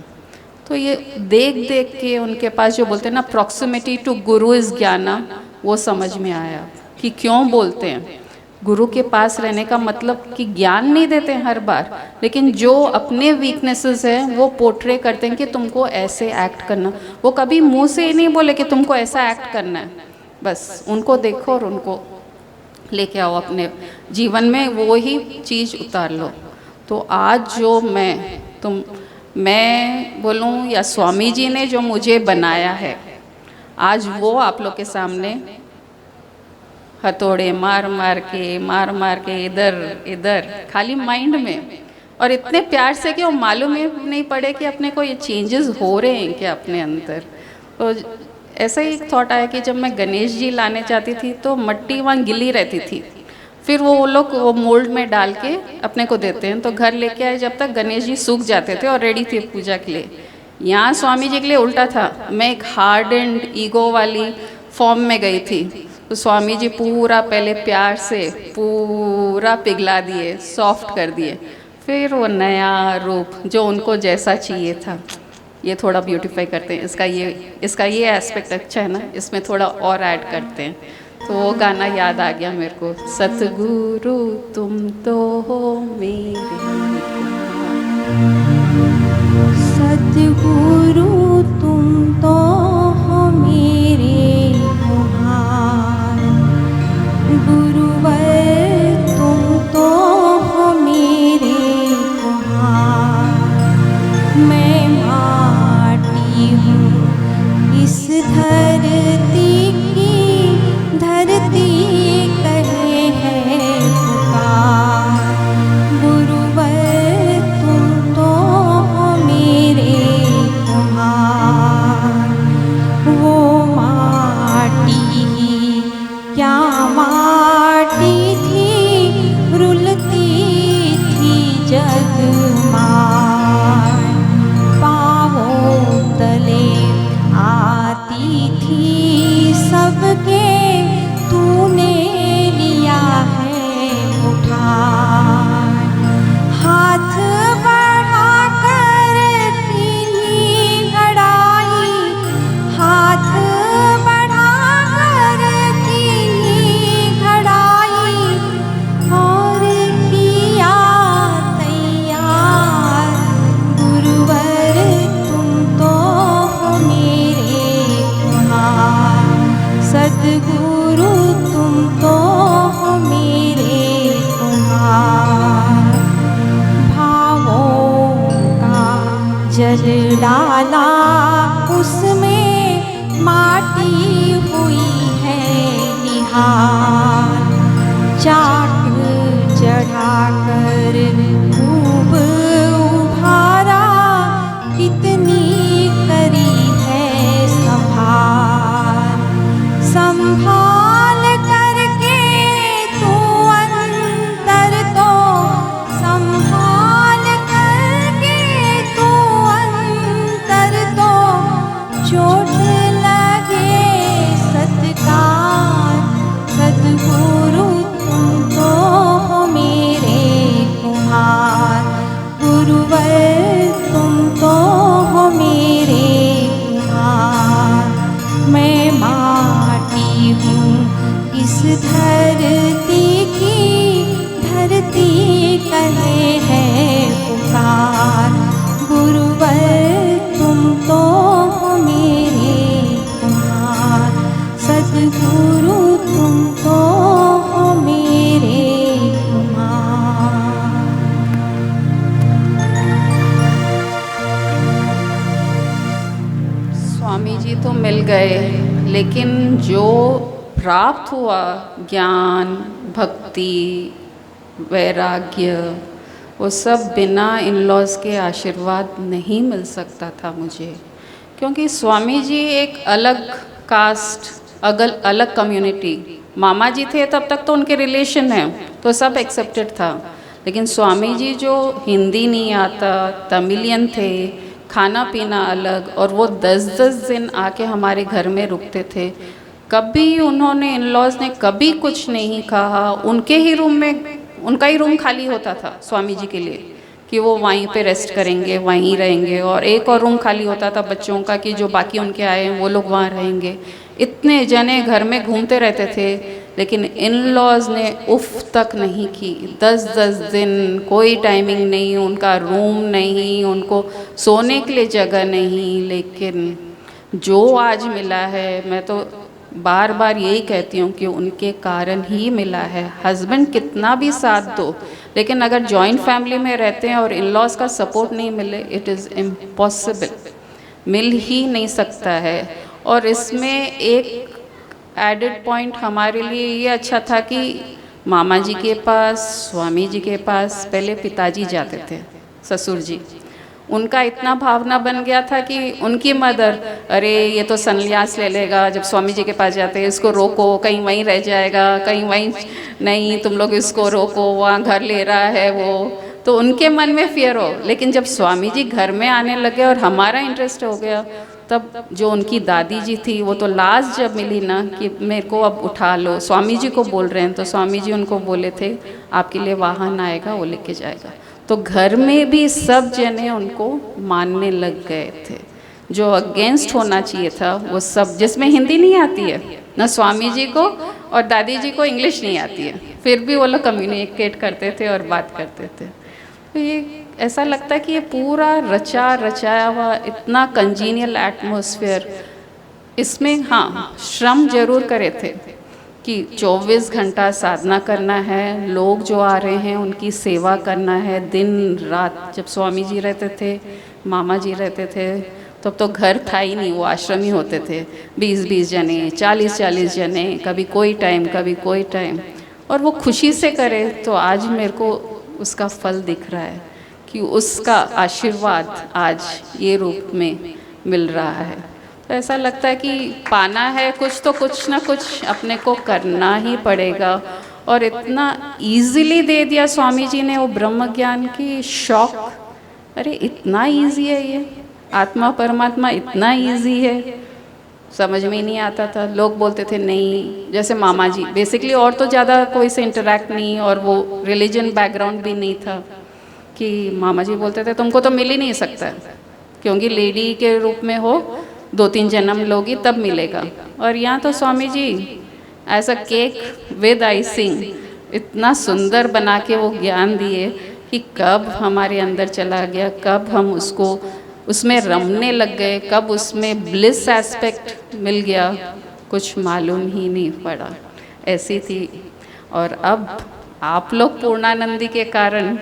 तो ये देख देख के उनके पास जो बोलते हैं ना प्रॉक्सिमिटी टू गुरु इज़ ज्ञाना, वो समझ में आया कि क्यों बोलते हैं। गुरु के पास रहने का मतलब कि ज्ञान नहीं देते हैं हर बार, लेकिन जो अपने वीकनेसेस हैं वो पोर्ट्रे करते हैं कि तुमको ऐसे एक्ट करना। वो कभी मुंह से ही नहीं बोले कि तुमको ऐसा एक्ट करना है, बस उनको देखो और उनको लेके आओ अपने जीवन में, वो ही चीज़ उतार लो। तो आज जो मैं बोलूँ या स्वामी जी ने जो मुझे बनाया है, आज वो आप लोग के सामने हथौड़े मार मार के इधर इधर खाली माइंड में, और इतने प्यार से कि वो मालूम ही नहीं पड़े कि अपने को ये चेंजेस हो रहे हैं क्या अपने अंदर। तो ऐसा ही एक थॉट आया कि जब मैं गणेश जी लाने जाती थी तो मट्टी वहाँ गिली रहती थी, फिर वो लोग वो मोल्ड में डाल के अपने को देते हैं, तो घर लेके आए जब तक गणेश जी सूख जाते थे और रेडी थे पूजा के लिए। यहाँ स्वामी जी के लिए उल्टा था, मैं एक हार्ड एंड ईगो वाली फॉर्म में गई थी, तो स्वामी जी पूरा पहले प्यार से पूरा पिघला दिए, सॉफ्ट कर दिए, फिर वो नया रूप जो उनको जैसा चाहिए था ये थोड़ा ब्यूटीफाई करते हैं। इसका ये एस्पेक्ट अच्छा है ना, इसमें थोड़ा और ऐड करते हैं। तो वो गाना याद आ गया मेरे को, सतगुरु तुम तो हो मेरे, सतगुरु तुम तो हो मेरे गुहार, गुरुवर तुम तो हो मेरे गुहार। मैं माटी हूँ इस धरती की, धरती कहे है पुकार, गुरुवर तुम तो हो मेरे गुहार। डाला उसमें माटी हुई है निहार। चाक चढ़ाकर खूब उभारा कितनी करी है संभाल। संभाल करके तू अंतर तो संभाल करके तू अंतर तो चोट लगे सत्कार। सद्गुरु तुम तो हो मेरे कुम्हार। गुरुवर तुम तो हो मेरे कुम्हार। मैं माटी हूँ इस धरती की, धरती कहे है पुकार। गुरुवर तुम तो हो मेरे कुम्हार। सद्गुरु तुम तो हो मेरे कुम्हार। स्वामी जी तो मिल गए, लेकिन जो प्राप्त हुआ ज्ञान, भक्ति, वैराग्य, वो सब बिना इन लॉज के आशीर्वाद नहीं मिल सकता था मुझे। क्योंकि स्वामी जी एक अलग कास्ट, अलग कम्युनिटी, मामा जी थे तब तक तो उनके रिलेशन हैं तो सब एक्सेप्टेड था। लेकिन स्वामी जी जो हिंदी नहीं आता, तमिलियन थे, खाना पीना अलग, और वो 10-10 दिन आके हमारे घर में रुकते थे। कभी उन्होंने, इन लॉज ने कभी कुछ नहीं कहा। उनके ही रूम में, उनका ही रूम खाली होता था स्वामी जी के लिए कि वो वहीं पे रेस्ट करेंगे, वहीं रहेंगे, और एक और रूम खाली होता था बच्चों का कि जो बाकी उनके आए हैं वो लोग वहाँ रहेंगे। इतने जने घर में घूमते रहते थे, लेकिन इन लॉज ने उफ तक नहीं की। 10-10 दिन कोई टाइमिंग नहीं, उनका रूम नहीं, उनको सोने के लिए जगह नहीं। लेकिन जो आज मिला है, मैं तो बार बार यही कहती हूँ कि उनके कारण ही मिला है। हस्बैंड कितना भी साथ दो, लेकिन अगर जॉइंट फैमिली में रहते हैं और इन लॉज का सपोर्ट नहीं मिले, इट इज़ इम्पॉसिबल, मिल ही नहीं सकता है। और इसमें एक एडेड पॉइंट हमारे लिए ये अच्छा था कि मामा जी के पास, स्वामी जी के पास पहले पिताजी जाते थे, ससुर जी। उनका इतना भावना बन गया था कि उनकी मदर, अरे ये तो संन्यास ले लेगा जब स्वामी जी के पास जाते हैं, इसको रोको, कहीं वहीं रह जाएगा, कहीं वहीं नहीं, तुम लोग इसको रोको, वहाँ घर ले रहा है वो। तो उनके मन में फियर हो। लेकिन जब स्वामी जी घर में आने लगे और हमारा इंटरेस्ट हो गया, तब जो उनकी दादी जी थी वो तो लास्ट जब मिली ना कि मेरे को अब उठा लो, स्वामी जी को बोल रहे हैं, तो स्वामी जी उनको बोले थे आपके लिए वाहन आएगा, वो लेके जाएगा। तो घर में भी सब जने उनको मानने लग गए थे। जो अगेंस्ट होना चाहिए था वो सब, जिसमें हिंदी नहीं आती है ना, स्वामी जी को और दादी जी को इंग्लिश नहीं आती है, फिर भी वो लोग कम्युनिकेट करते थे और बात करते थे। तो ये ऐसा लगता है कि ये पूरा रचाया हुआ इतना कंजीनियल एटमॉस्फेयर, इसमें हाँ श्रम जरूर करे थे कि 24 घंटा साधना करना है, लोग जो आ रहे हैं उनकी सेवा करना है दिन रात। जब स्वामी जी रहते थे, मामा जी रहते थे, तब तो घर था ही नहीं, वो आश्रम ही होते थे। 20-20 जने, 40-40 जने, कभी कोई टाइम, कभी कोई टाइम, और वो खुशी से करे। तो आज मेरे को उसका फल दिख रहा है कि उसका आशीर्वाद आज ये रूप में मिल रहा है। तो ऐसा लगता है कि पाना है कुछ तो कुछ ना कुछ अपने को करना ही पड़ेगा। और इतना इजीली दे दिया स्वामी जी ने वो ब्रह्म ज्ञान की शौक। अरे इतना इजी है ये, आत्मा परमात्मा इतना इजी है, समझ में ही नहीं आता था। लोग बोलते थे नहीं, जैसे मामा जी बेसिकली, और तो ज़्यादा कोई से इंटरेक्ट नहीं, और वो रिलीजन बैकग्राउंड भी नहीं था कि मामा जी बोलते थे तुमको तो मिल ही नहीं सकता है, क्योंकि लेडी के रूप में हो, 2-3 जन्म लोगी तब मिलेगा। और यहाँ तो Swami ji as a cake with icing इतना सुंदर बना के वो ज्ञान दिए कि कब हमारे अंदर चला गया, कब हम उसको उसमें रमने लग गए, कब उसमें ब्लिस एस्पेक्ट मिल गया, कुछ मालूम ही नहीं पड़ा। ऐसी थी। और अब आप लोग पूर्णानंदी के कारण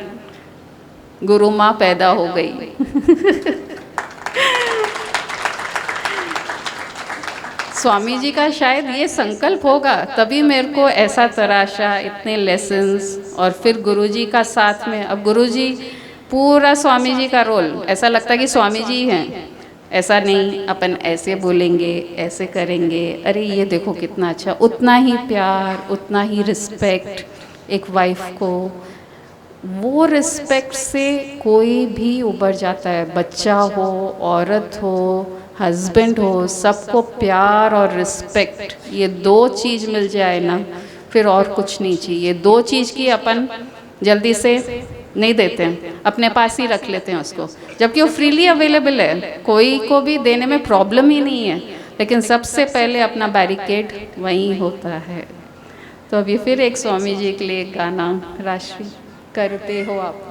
गुरु माँ पैदा हो गई। स्वामी जी का शायद ये संकल्प होगा, तभी मेरे को ऐसा तराशा, इतने लेसन्स, और फिर गुरुजी का साथ में। अब गुरुजी पूरा स्वामी जी का रोल, ऐसा लगता है कि स्वामी जी हैं। ऐसा नहीं, अपन ऐसे बोलेंगे, ऐसे करेंगे, अरे ये देखो कितना अच्छा, उतना ही प्यार, उतना ही रिस्पेक्ट एक वाइफ को। वो रिस्पेक्ट से कोई भी उबर जाता है, बच्चा हो, औरत हो, हस्बैंड हो, सबको प्यार और रिस्पेक्ट, ये दो चीज़ मिल जाए ना, फिर और कुछ नहीं चाहिए। दो चीज़ की अपन जल्दी से नहीं देते हैं, अपने पास ही रख लेते हैं उसको, जबकि वो फ्रीली अवेलेबल है, कोई को भी देने में प्रॉब्लम ही नहीं है, लेकिन सबसे पहले अपना बैरिकेड वहीं होता है। तो अभी फिर एक स्वामी जी के लिए एक गाना राष्ट्रीय करते हो आप।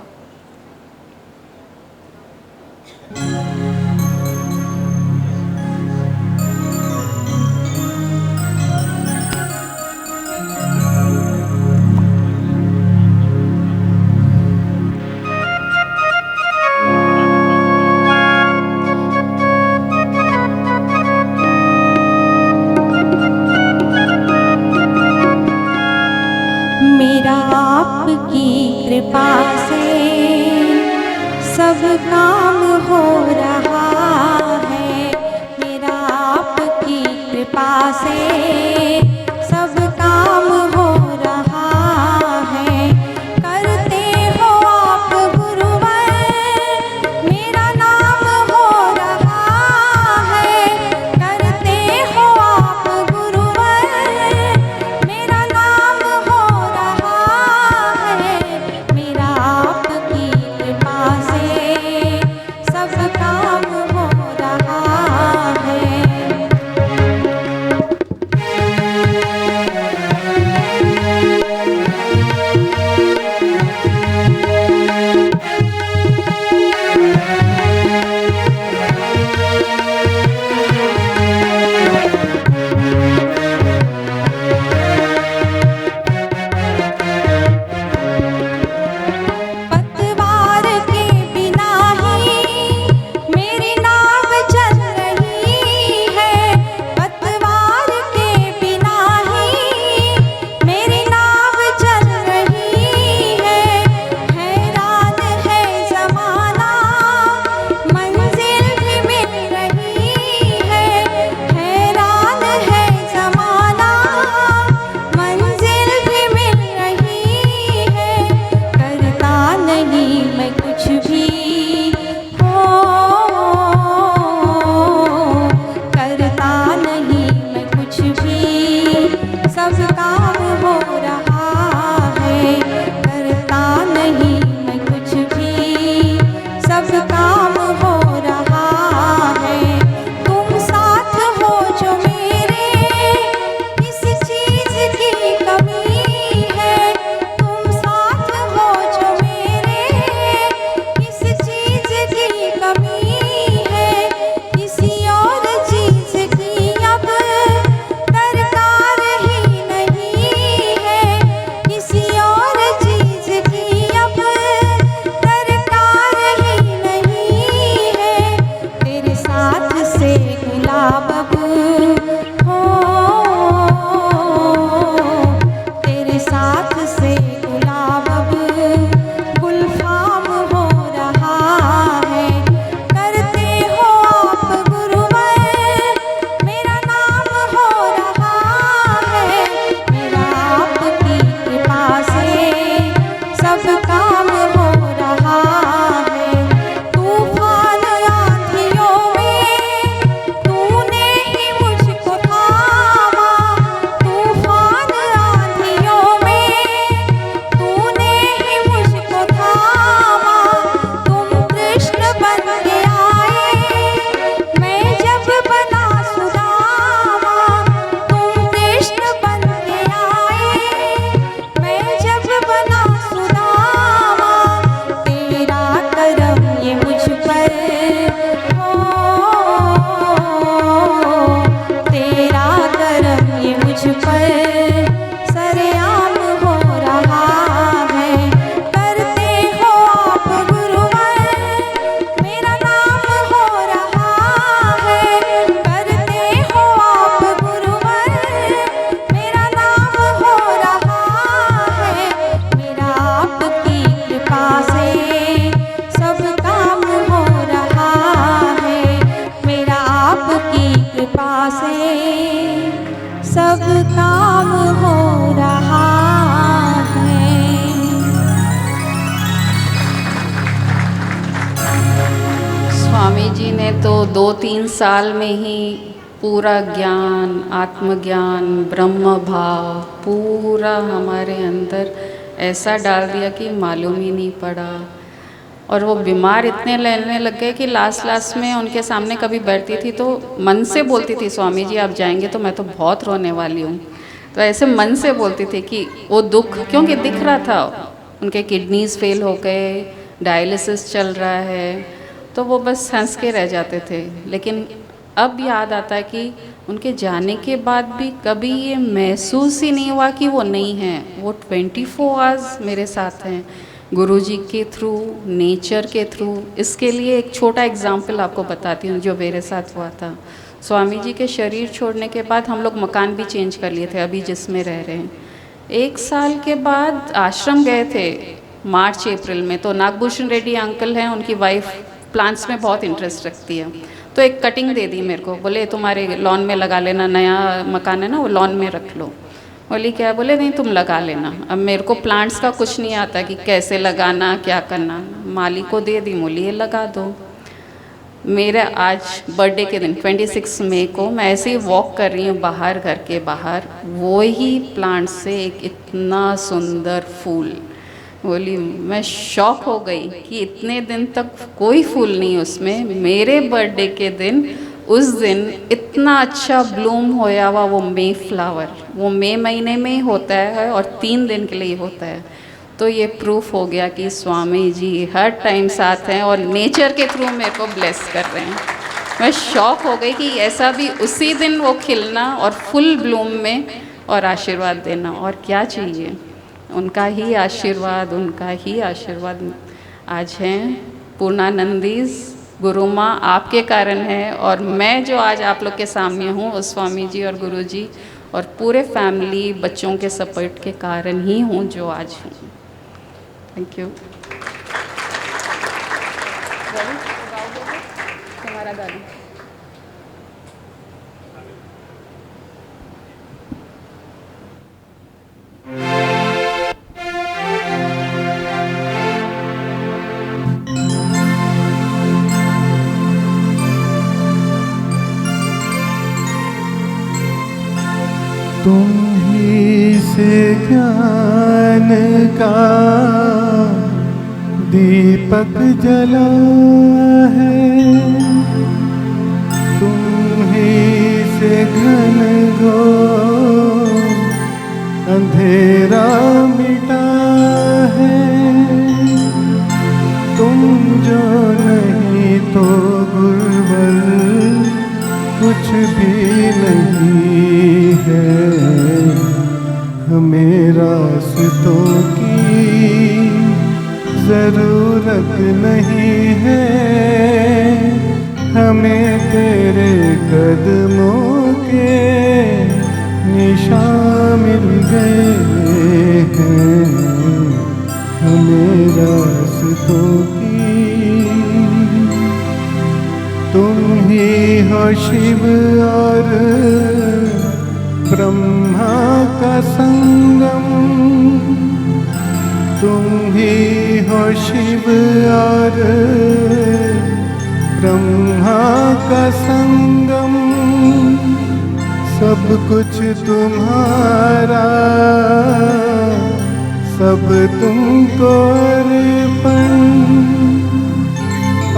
मेरा आपकी कृपा से सब काम हो रहा है, मेरा आपकी कृपा से सब काम हो रहा है। करते हो आप गुरुवर, मेरा नाम हो रहा है। करते हो आप गुरुवर, मेरा नाम हो रहा है। मेरा आपकी कृपा से सब काम हो रहा है। पतवार के बिना ही मेरी नाव चल रही है। पतवार के बिना ही मेरी नाव चल रही है। हैरान है ज़माना, मंजिल भी मिल रही है। हैरान है ज़माना, मंजिल भी मिल रही है। करता नहीं मैं कुछ भी, हो करता नहीं मैं कुछ भी, सब काम हो रहा है। करता नहीं मैं कुछ भी, सब काम हो रहा है। तुम साथ हो जो मेरे, इस चीज़ की कमी है। तुम साथ हो जो मेरे, इस चीज़ की कमी है। किसी और चीज़ की अब दरकार ही नहीं है। किसी और चीज़ की अब दरकार ही नहीं है। तेरे साथ से गुलाब अब हो, तेरे साथ से गुलाब अब गुलफाम हो रहा है। करते हो आप गुरुवर, मेरा नाम हो रहा है। मेरा आपकी कृपा से सब काम हो रहा है। तूफान आंधियों में तूने ही मुझको थामा। तूफान आंधियों में तूने तो 2-3 साल में ही पूरा ज्ञान, आत्मज्ञान, ब्रह्म भाव पूरा हमारे अंदर ऐसा डाल दिया कि मालूम ही नहीं पड़ा। और वो बीमार इतने लेने लग गए कि लास्ट में उनके सामने कभी बैठती थी तो मन से बोलती थी, स्वामी जी आप जाएंगे तो मैं तो बहुत रोने वाली हूँ। तो ऐसे मन से बोलती थी कि वो दुख, क्योंकि दिख रहा था उनके किडनीज फेल हो गए, डायलिसिस चल रहा है, तो वो बस हंस के रह जाते थे। लेकिन अब याद आता है कि उनके जाने के बाद भी कभी ये महसूस ही नहीं हुआ कि वो नहीं हैं। वो 24 आवर्स मेरे साथ हैं, गुरुजी के थ्रू, नेचर के थ्रू। इसके लिए एक छोटा एग्जाम्पल आपको बताती हूँ जो मेरे साथ हुआ था। स्वामी जी के शरीर छोड़ने के बाद हम लोग मकान भी चेंज कर लिए थे, अभी जिसमें रह रहे हैं। 1 साल के बाद आश्रम गए थे मार्च अप्रैल में, तो नागभूषण रेड्डी अंकल हैं, उनकी वाइफ प्लांट्स में बहुत इंटरेस्ट रखती है, तो एक कटिंग दे दी मेरे को, बोले तुम्हारे लॉन में लगा लेना, नया मकान है ना वो लॉन में रख लो। बोली क्या? बोले नहीं तुम लगा लेना। अब मेरे को प्लांट्स का कुछ नहीं आता कि कैसे लगाना क्या करना, माली को दे दी, बोली ये लगा दो। मेरा आज बर्थडे के दिन 26 मई को मैं ऐसे ही वॉक कर रही हूँ बाहर, घर के बाहर, वो ही प्लांट से एक इतना सुंदर फूल, बोली मैं शॉक हो गई कि इतने दिन तक कोई फूल नहीं उसमें, मेरे बर्थडे के दिन उस दिन इतना अच्छा ब्लूम होया हुआ वो मे फ्लावर, वो मई महीने में ही होता है और 3 दिन के लिए होता है। तो ये प्रूफ हो गया कि स्वामी जी हर टाइम साथ हैं और नेचर के थ्रू मेरे को ब्लेस कर रहे हैं। मैं शॉक हो गई कि ऐसा भी उसी दिन वो खिलना और फुल ब्लूम में और आशीर्वाद देना, और क्या चाहिए। उनका ही आशीर्वाद, उनका ही आशीर्वाद आज हैं। पूर्णानंदीज गुरु माँ आपके कारण है, और मैं जो आज आप लोग के सामने हूँ उस स्वामी जी और गुरु जी और पूरे फैमिली बच्चों के सपोर्ट के कारण ही हूँ जो आज हूँ। Thank you. तुम्हारा गाड़ी तुम ही से ज्ञान का दीपक जला है, तुम ही से घन घोर अंधेरा मिटा है। तुम जो नहीं तो गुरुवर कुछ भी नहीं है। हमें रास्तों की जरूरत नहीं है, हमें तेरे कदमों के निशान मिल गए हैं। हमें रास्तों की तुम ही हो शिव और ब्रह्मा का संगम, तुम ही हो शिव और ब्रह्मा का संगम। सब कुछ तुम्हारा, सब तुमको अर्पण,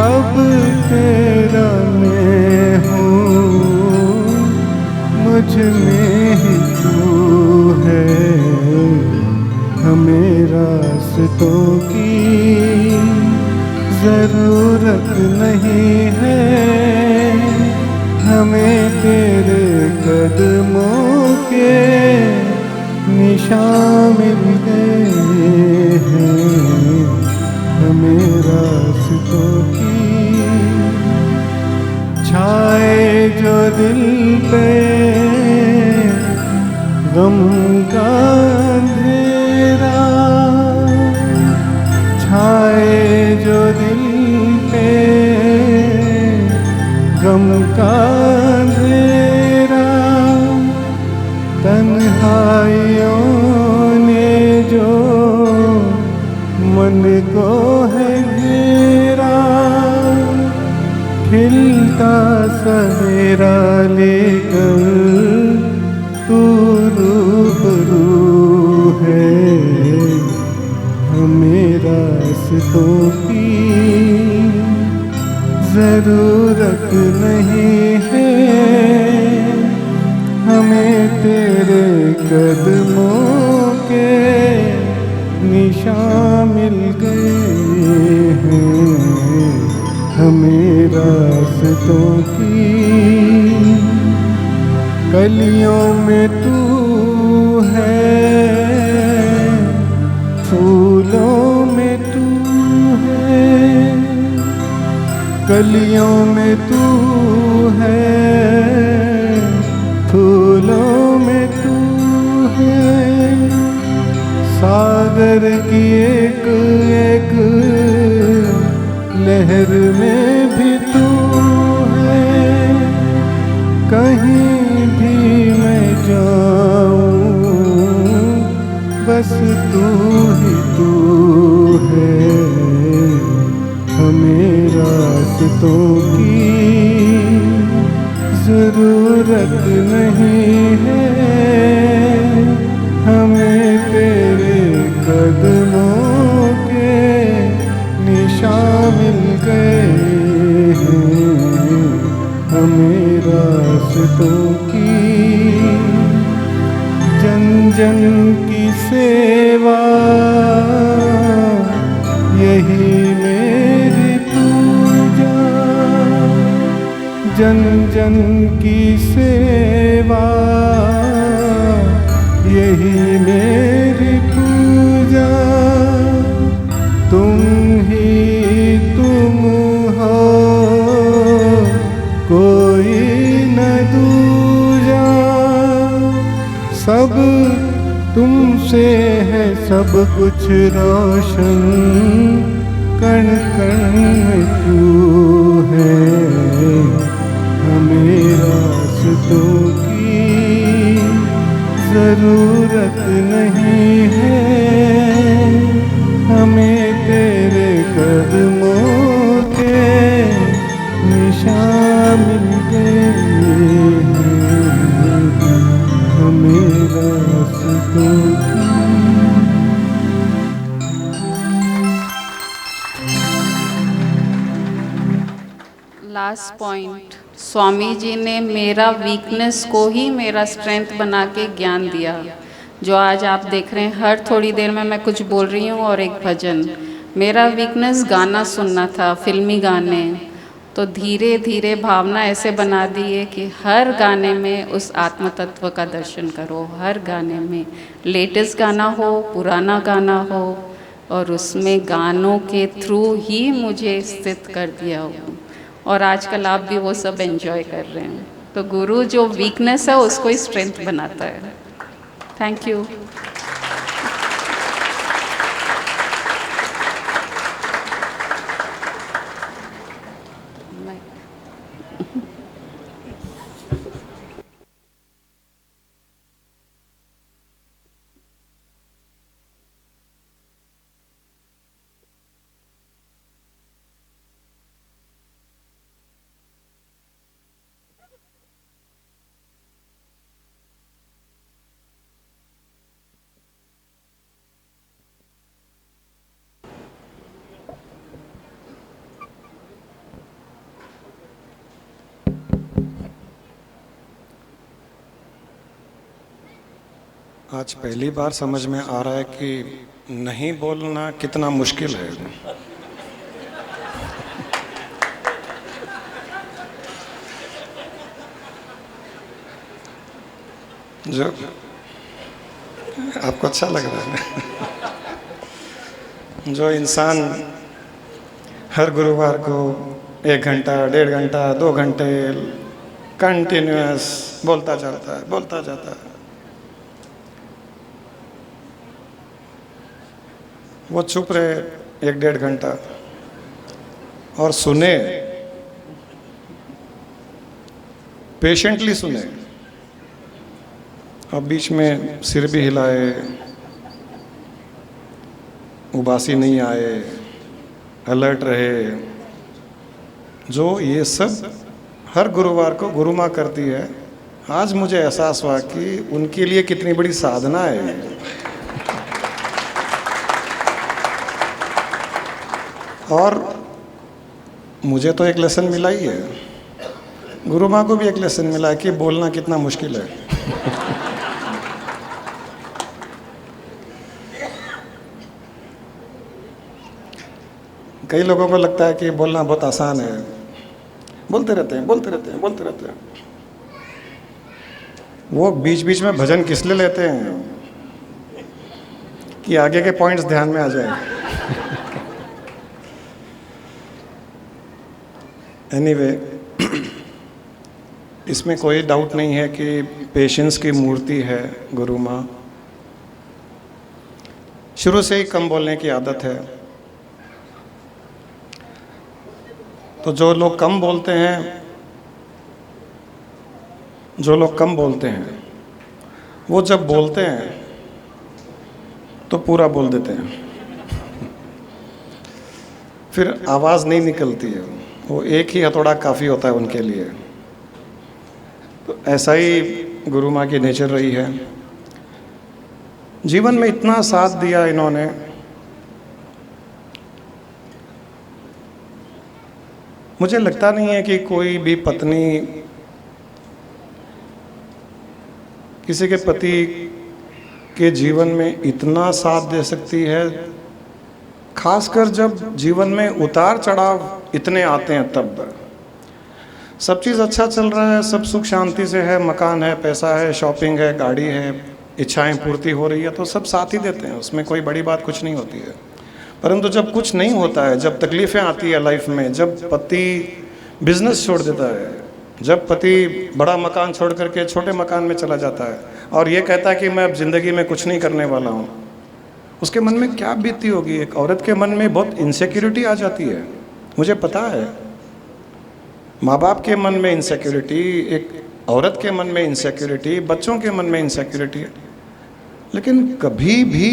अब तेरा मैं हूँ, मुझ में ही तू है। हमें रास्तों की जरूरत नहीं है, हमें तेरे कदमों के निशान मिल गए हैं। हमें रास्तों की छाए जो दिल पे गम का अंधेरा, छाए जो दिल पे गम का अंधेरा, तन्हाइयों ने जो मन को है घेरा, खिलता सवेरा लेकर तू रूबरू है, हमें रास्तों की जरूरत नहीं है, हमें तेरे कदमों के निशान मिल गए हैं, हमें रास्तों की कलियों में तू है, फूलों में तू है, कलियों में तू है, फूलों में तू है, सागर की एक एक लहर में भी तू है, कहीं भी मैं जाऊं बस तू ही तू है, हमें रास्तों की जरूरत नहीं है, हमें तेरे कदमों के निशान मिल गए हैं, हमें रास्तों की जन जन की सेवा यही मेरी पूजा, जन जन की सेवा यही मेरी पूजा, तुम ही तुम हो कोई न दूजा, सब तुमसे है सब कुछ रोशन, कण कण में तू है, हमें रास्तों की जरूरत नहीं है, हमें तेरे कदमों के निशान मिल गए हैं, हमें रास्तों की। लास्ट पॉइंट, स्वामी जी ने मेरा वीकनेस को ही मेरा स्ट्रेंथ बना के ज्ञान दिया, जो आज आप देख रहे हैं हर थोड़ी देर में मैं कुछ बोल रही हूँ और एक भजन। मेरा वीकनेस गाना सुनना था, फिल्मी गाने, तो धीरे धीरे भावना ऐसे बना दी है कि हर गाने में उस आत्म तत्व का दर्शन करो, हर गाने में, लेटेस्ट गाना हो, पुराना गाना हो, और उसमें गानों के थ्रू ही मुझे स्थित कर दिया हो, और आजकल आप भी वो सब एंजॉय कर रहे हैं। तो गुरु जो वीकनेस है उसको ही स्ट्रेंथ बनाता है। Thank you. आज पहली बार समझ में आ रहा है कि नहीं बोलना कितना मुश्किल है। जो आपको अच्छा लग रहा है, जो इंसान हर गुरुवार को 1 घंटा, 1.5 घंटा, 2 घंटे कंटिन्यूअस बोलता जाता है, वो चुप रहे 1-1.5 घंटा और सुने, पेशेंटली सुने, और बीच में सिर भी हिलाए, उबासी नहीं आए, अलर्ट रहे, जो ये सब हर गुरुवार को गुरु माँ करती है, आज मुझे एहसास हुआ कि उनके लिए कितनी बड़ी साधना है। और मुझे तो एक लेसन मिला ही है, गुरु माँ को भी एक लेसन मिला है कि बोलना कितना मुश्किल है। कई लोगों को लगता है कि बोलना बहुत आसान है, बोलते रहते हैं, बोलते रहते हैं, बोलते रहते हैं। वो बीच बीच में भजन किस लिए लेते हैं कि आगे के पॉइंट्स ध्यान में आ जाए। एनीवे, इसमें कोई डाउट नहीं है कि पेशेंस की मूर्ति है गुरु माँ। शुरू से ही कम बोलने की आदत है, तो जो लोग कम बोलते हैं, वो जब बोलते हैं तो पूरा बोल देते हैं, फिर आवाज़ नहीं निकलती है, वो एक ही हथौड़ा काफ़ी होता है उनके लिए। तो ऐसा ही गुरु माँ की नेचर रही है। जीवन में इतना साथ दिया इन्होंने, मुझे लगता नहीं है कि कोई भी पत्नी किसी के पति के जीवन में इतना साथ दे सकती है, खासकर जब जीवन में उतार चढ़ाव इतने आते हैं तब। सब चीज़ अच्छा चल रहा है, सब सुख शांति से है, मकान है, पैसा है, शॉपिंग है, गाड़ी है, इच्छाएं पूर्ति हो रही है, तो सब साथ ही देते हैं, उसमें कोई बड़ी बात कुछ नहीं होती है। परंतु जब कुछ नहीं होता है, जब तकलीफ़ें आती है लाइफ में, जब पति बिजनेस छोड़ देता है, जब पति बड़ा मकान छोड़ करके छोटे मकान में चला जाता है और ये कहता है कि मैं अब ज़िंदगी में कुछ नहीं करने वाला हूँ, उसके मन में क्या बीतती होगी। एक औरत के मन में बहुत इनसिक्योरिटी आ जाती है, मुझे पता है। माँ बाप के मन में इनसिक्योरिटी, एक औरत के मन में इनसिक्योरिटी, बच्चों के मन में इनसिक्योरिटी, लेकिन कभी भी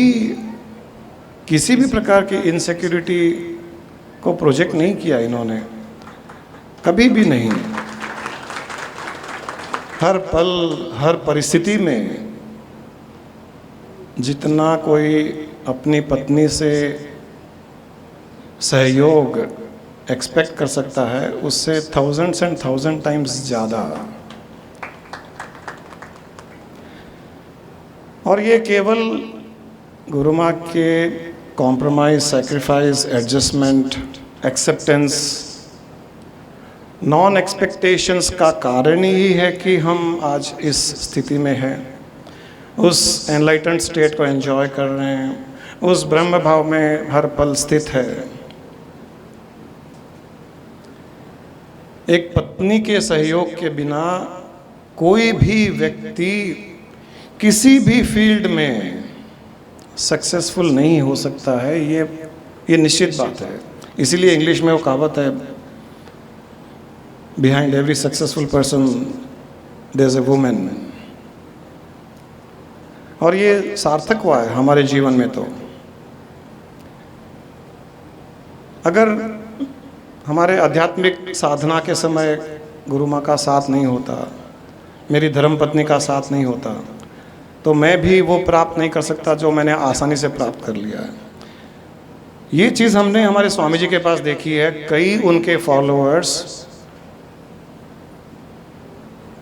किसी भी प्रकार की इनसिक्योरिटी को प्रोजेक्ट नहीं किया इन्होंने, कभी भी नहीं। हर पल, हर परिस्थिति में जितना कोई अपनी पत्नी से सहयोग एक्सपेक्ट कर सकता है, उससे थाउजेंड्स एंड थाउजेंड टाइम्स ज़्यादा। और ये केवल गुरु माँ के compromise, sacrifice, adjustment, acceptance, non expectations का कारण ही है कि हम आज इस स्थिति में हैं, उस एनलाइटेंड स्टेट को एंजॉय कर रहे हैं, उस ब्रह्म भाव में हर पल स्थित है। एक पत्नी के सहयोग के बिना कोई भी व्यक्ति किसी भी फील्ड में सक्सेसफुल नहीं हो सकता है, ये निश्चित बात है। इसीलिए इंग्लिश में वो कहावत है, behind every successful person there is a woman. और ये सार्थक हुआ है हमारे जीवन में। तो अगर हमारे आध्यात्मिक साधना के समय गुरु माँ का साथ नहीं होता, मेरी धर्मपत्नी का साथ नहीं होता, तो मैं भी वो प्राप्त नहीं कर सकता जो मैंने आसानी से प्राप्त कर लिया है। ये चीज़ हमने हमारे स्वामी जी के पास देखी है। कई उनके फॉलोअर्स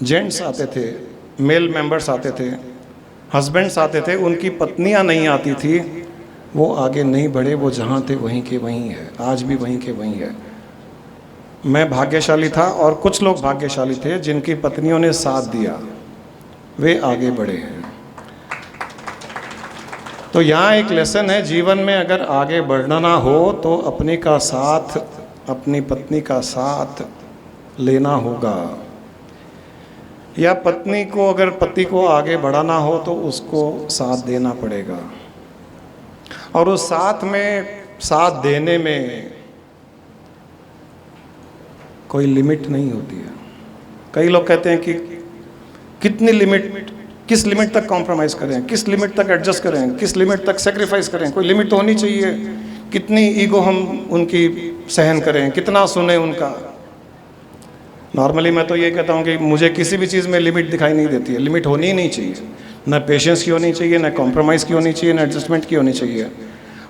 जेंट्स आते थे, मेल मेंबर्स आते थे, हस्बैंड्स आते थे, उनकी पत्नियां नहीं आती थी, वो आगे नहीं बढ़े, वो जहाँ थे वहीं के वहीं है, आज भी वहीं के वहीं है। मैं भाग्यशाली था और कुछ लोग भाग्यशाली थे जिनकी पत्नियों ने साथ दिया, वे आगे बढ़े हैं। तो यहाँ एक लेसन है, जीवन में अगर आगे बढ़ना हो तो अपने का साथ, अपनी पत्नी का साथ लेना होगा, या पत्नी को अगर पति को आगे बढ़ाना हो तो उसको साथ देना पड़ेगा। और उस साथ में, साथ देने में कोई लिमिट नहीं होती है। कई लोग कहते हैं कि कितनी लिमिट, किस लिमिट तक कॉम्प्रोमाइज़ करें, किस लिमिट तक एडजस्ट करें, किस लिमिट तक सेक्रीफाइस करें, कोई लिमिट तो होनी चाहिए। कितनी ईगो हम उनकी सहन करें, कितना सुने उनका, नॉर्मली मैं तो ये कहता हूँ कि मुझे किसी भी चीज़ में लिमिट दिखाई नहीं देती है। लिमिट होनी ही नहीं चाहिए, ना पेशेंस की होनी चाहिए, ना कॉम्प्रोमाइज़ की होनी चाहिए, ना एडजस्टमेंट की होनी चाहिए।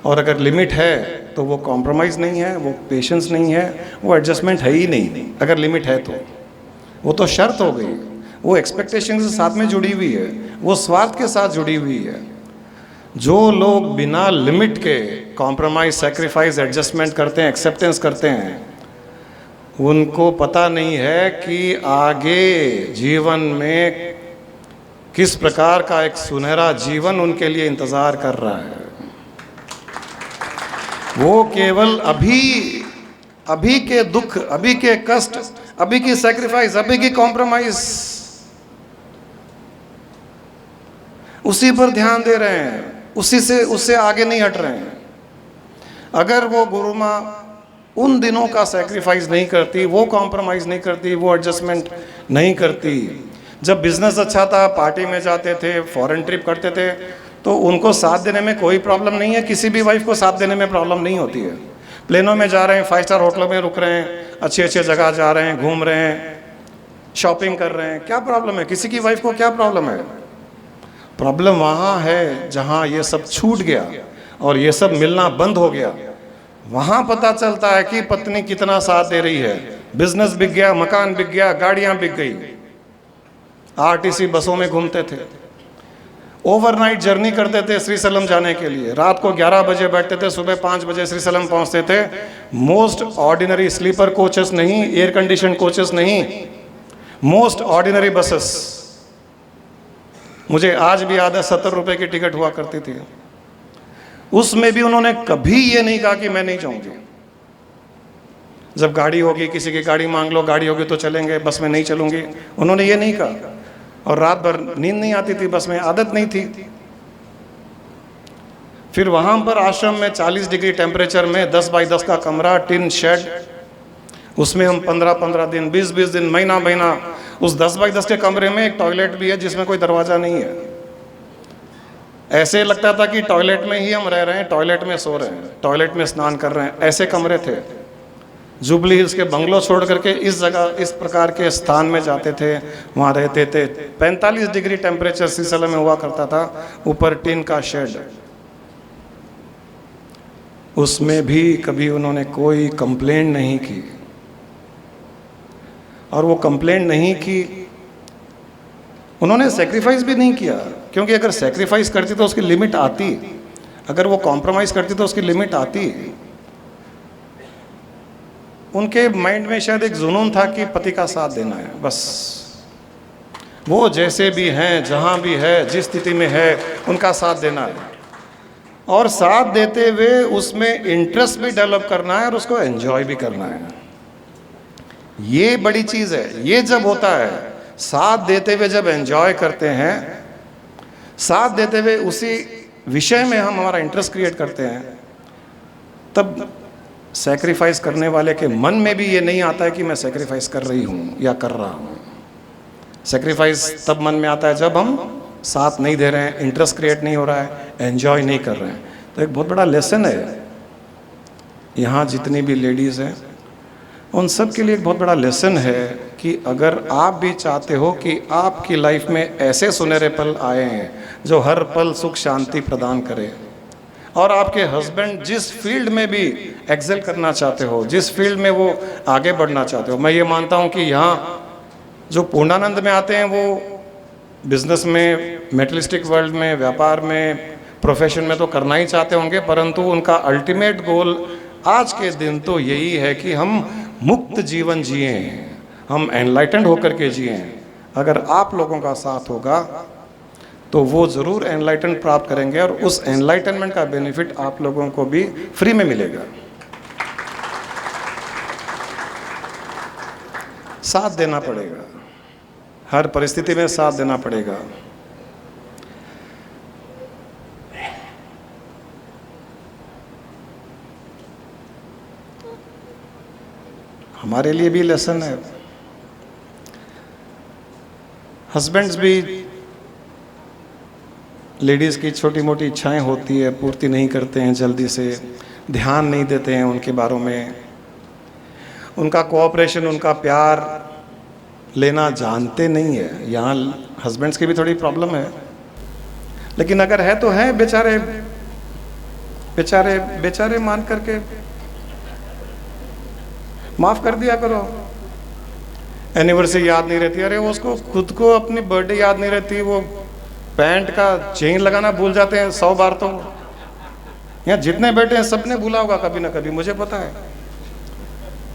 और अगर लिमिट है तो वो कॉम्प्रोमाइज़ नहीं है, वो पेशेंस नहीं है, वो एडजस्टमेंट है ही नहीं। अगर लिमिट है तो वो तो शर्त हो गई, वो एक्सपेक्टेशन के साथ में जुड़ी हुई है, वो स्वार्थ के साथ जुड़ी हुई है। जो लोग बिना लिमिट के कॉम्प्रोमाइज, सैक्रिफाइस, एडजस्टमेंट करते हैं, एक्सेप्टेंस करते हैं, उनको पता नहीं है कि आगे जीवन में किस प्रकार का एक सुनहरा जीवन उनके लिए इंतज़ार कर रहा है। वो केवल अभी के दुख, अभी के कष्ट, अभी की सैक्रिफाइस, अभी की कॉम्प्रोमाइज, उसी पर ध्यान दे रहे हैं, उससे आगे नहीं हट रहे हैं। अगर वो गुरु माँ उन दिनों का सैक्रिफाइस नहीं करती, वो कॉम्प्रोमाइज़ नहीं करती, वो एडजस्टमेंट नहीं करती, जब बिजनेस अच्छा था, पार्टी में जाते थे, फॉरेन ट्रिप करते थे, तो उनको साथ देने में कोई प्रॉब्लम नहीं है। किसी भी वाइफ को साथ देने में प्रॉब्लम नहीं होती है। प्लेनों में जा रहे हैं, 5 स्टार होटलों में रुक रहे हैं, अच्छी अच्छी जगह जा रहे हैं, घूम रहे हैं, शॉपिंग कर रहे हैं, क्या प्रॉब्लम है? किसी की वाइफ को क्या प्रॉब्लम है? प्रॉब्लम वहाँ है जहाँ ये सब छूट गया और ये सब मिलना बंद हो गया। वहाँ पता चलता है कि पत्नी कितना साथ दे रही है। बिजनेस बिक गया, मकान बिक गया, गाड़ियाँ बिक गई, आरटीसी बसों में घूमते थे, ओवरनाइट जर्नी करते थे श्रीशैलम जाने के लिए, रात को 11 बजे बैठते थे, सुबह 5 बजे श्रीशैलम पहुँचते थे। मोस्ट ऑर्डिनरी स्लीपर कोचेस नहीं, एयर कंडीशन कोचेस नहीं, मोस्ट ऑर्डिनरी बसेस। मुझे आज भी याद है 70 रुपए की टिकट हुआ करती थी। उसमें भी उन्होंने कभी ये नहीं कहा कि मैं नहीं जाऊंगी। जब गाड़ी होगी, किसी की गाड़ी मांग लो, गाड़ी होगी तो चलेंगे, बस में नहीं चलूंगी, उन्होंने ये नहीं कहा। और रात भर नींद नहीं आती थी बस में, आदत नहीं थी। फिर वहां पर आश्रम में 40 डिग्री टेम्परेचर में 10 बाई 10 का कमरा, टिन शेड, उसमें हम 15-15 दिन, 20-20 दिन, महीना उस 10 बाई 10 के कमरे में एक टॉयलेट भी है जिसमें कोई दरवाज़ा नहीं है। ऐसे लगता था कि टॉयलेट में ही हम रह रहे हैं, टॉयलेट में सो रहे हैं, टॉयलेट में स्नान कर रहे हैं, ऐसे कमरे थे। जुबली हिल्स के बंगलो छोड़ करके इस जगह, इस प्रकार के स्थान में जाते थे, वहाँ रहते थे। 45 डिग्री टेम्परेचर श्रीशैलम में हुआ करता था, ऊपर टिन का शेड। उसमें भी कभी उन्होंने कोई कंप्लेंट नहीं की। और वो कंप्लेंट नहीं की, उन्होंने सेक्रीफाइस भी नहीं किया, क्योंकि अगर सेक्रीफाइस करती तो उसकी लिमिट आती, अगर वो कॉम्प्रोमाइज़ करती तो उसकी लिमिट आती। उनके माइंड में शायद एक जुनून था कि पति का साथ देना है, बस। वो जैसे भी हैं, जहाँ भी है, जिस स्थिति में है, उनका साथ देना है। और साथ देते हुए उसमें इंटरेस्ट भी डेवलप करना है और उसको एंजॉय भी करना है। ये बड़ी चीज़ है। ये जब होता है, साथ देते हुए जब एंजॉय करते हैं, साथ देते हुए उसी विषय में हम हमारा इंटरेस्ट क्रिएट करते हैं, तब सैक्रिफाइस करने वाले के मन में भी ये नहीं आता है कि मैं सैक्रिफाइस कर रही हूँ या कर रहा हूँ। सैक्रिफाइस तब मन में आता है जब हम साथ नहीं दे रहे हैं, इंटरेस्ट क्रिएट नहीं हो रहा है, एंजॉय नहीं कर रहे हैं। तो एक बहुत बड़ा लेसन है यहाँ जितनी भी लेडीज़ हैं, उन सब के लिए एक बहुत बड़ा लेसन है कि अगर आप भी चाहते हो कि आपकी लाइफ में ऐसे सुनहरे पल आए हैं जो हर पल सुख शांति प्रदान करे, और आपके हस्बैंड जिस फील्ड में भी एक्सेल करना चाहते हो, जिस फील्ड में वो आगे बढ़ना चाहते हो, मैं ये मानता हूँ कि यहाँ जो पूर्णानंद में आते हैं वो बिजनेस में, मेटलिस्टिक वर्ल्ड में, व्यापार में, प्रोफेशन में तो करना ही चाहते होंगे, परंतु उनका अल्टीमेट गोल आज के दिन तो यही है कि हम मुक्त जीवन जिए, हम एनलाइटेंड होकर के जिए। अगर आप लोगों का साथ होगा तो वो ज़रूर एनलाइटन प्राप्त करेंगे और उस एनलाइटनमेंट का बेनिफिट आप लोगों को भी फ्री में मिलेगा। साथ देना पड़ेगा, हर परिस्थिति में साथ देना पड़ेगा। हमारे लिए भी लेसन है। हस्बैंड्स भी, लेडीज़ की छोटी मोटी इच्छाएं होती है, पूर्ति नहीं करते हैं जल्दी से, ध्यान नहीं देते हैं उनके बारों में, उनका कोऑपरेशन, उनका प्यार लेना जानते नहीं है। यहाँ हस्बैंड्स की भी थोड़ी प्रॉब्लम है, लेकिन अगर है तो है, बेचारे बेचारे बेचारे मान करके माफ कर दिया करो। एनिवर्सरी याद नहीं रहती, अरे वो उसको खुद को अपनी बर्थडे याद नहीं रहती, वो पैंट का चेन लगाना भूल जाते हैं 100 बार। तो यहाँ जितने बैठे हैं सबने भूला होगा कभी ना कभी, मुझे पता है।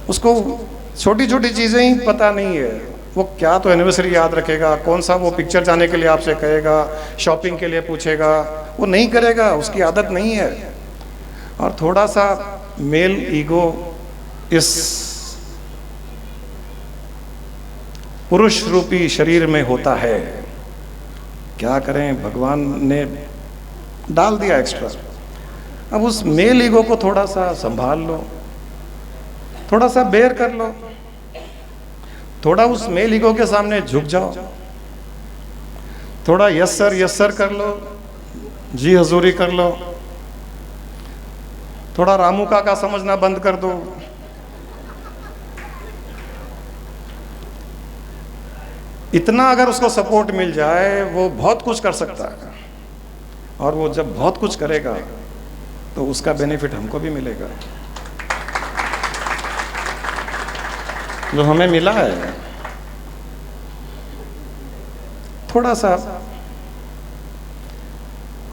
उसको छोटी छोटी चीज़ें ही पता नहीं है, वो क्या तो एनिवर्सरी याद रखेगा, कौन सा वो पिक्चर जाने के लिए आपसे कहेगा, शॉपिंग के लिए पूछेगा, वो नहीं करेगा, उसकी आदत नहीं है। और थोड़ा सा मेल ईगो इस पुरुष रूपी शरीर में होता है। क्या करें, भगवान ने डाल दिया एक्स्ट्रा। अब उस मेल ईगो को थोड़ा सा संभाल लो, थोड़ा सा बेयर कर लो, थोड़ा उस मेल ईगो के सामने झुक जाओ, थोड़ा यस सर कर लो, जी हजूरी कर लो, थोड़ा रामू काका समझना बंद कर दो। इतना अगर उसको सपोर्ट मिल जाए, वो बहुत कुछ कर सकता है। और वो जब बहुत कुछ करेगा तो उसका बेनिफिट हमको भी मिलेगा, जो हमें मिला है। थोड़ा सा।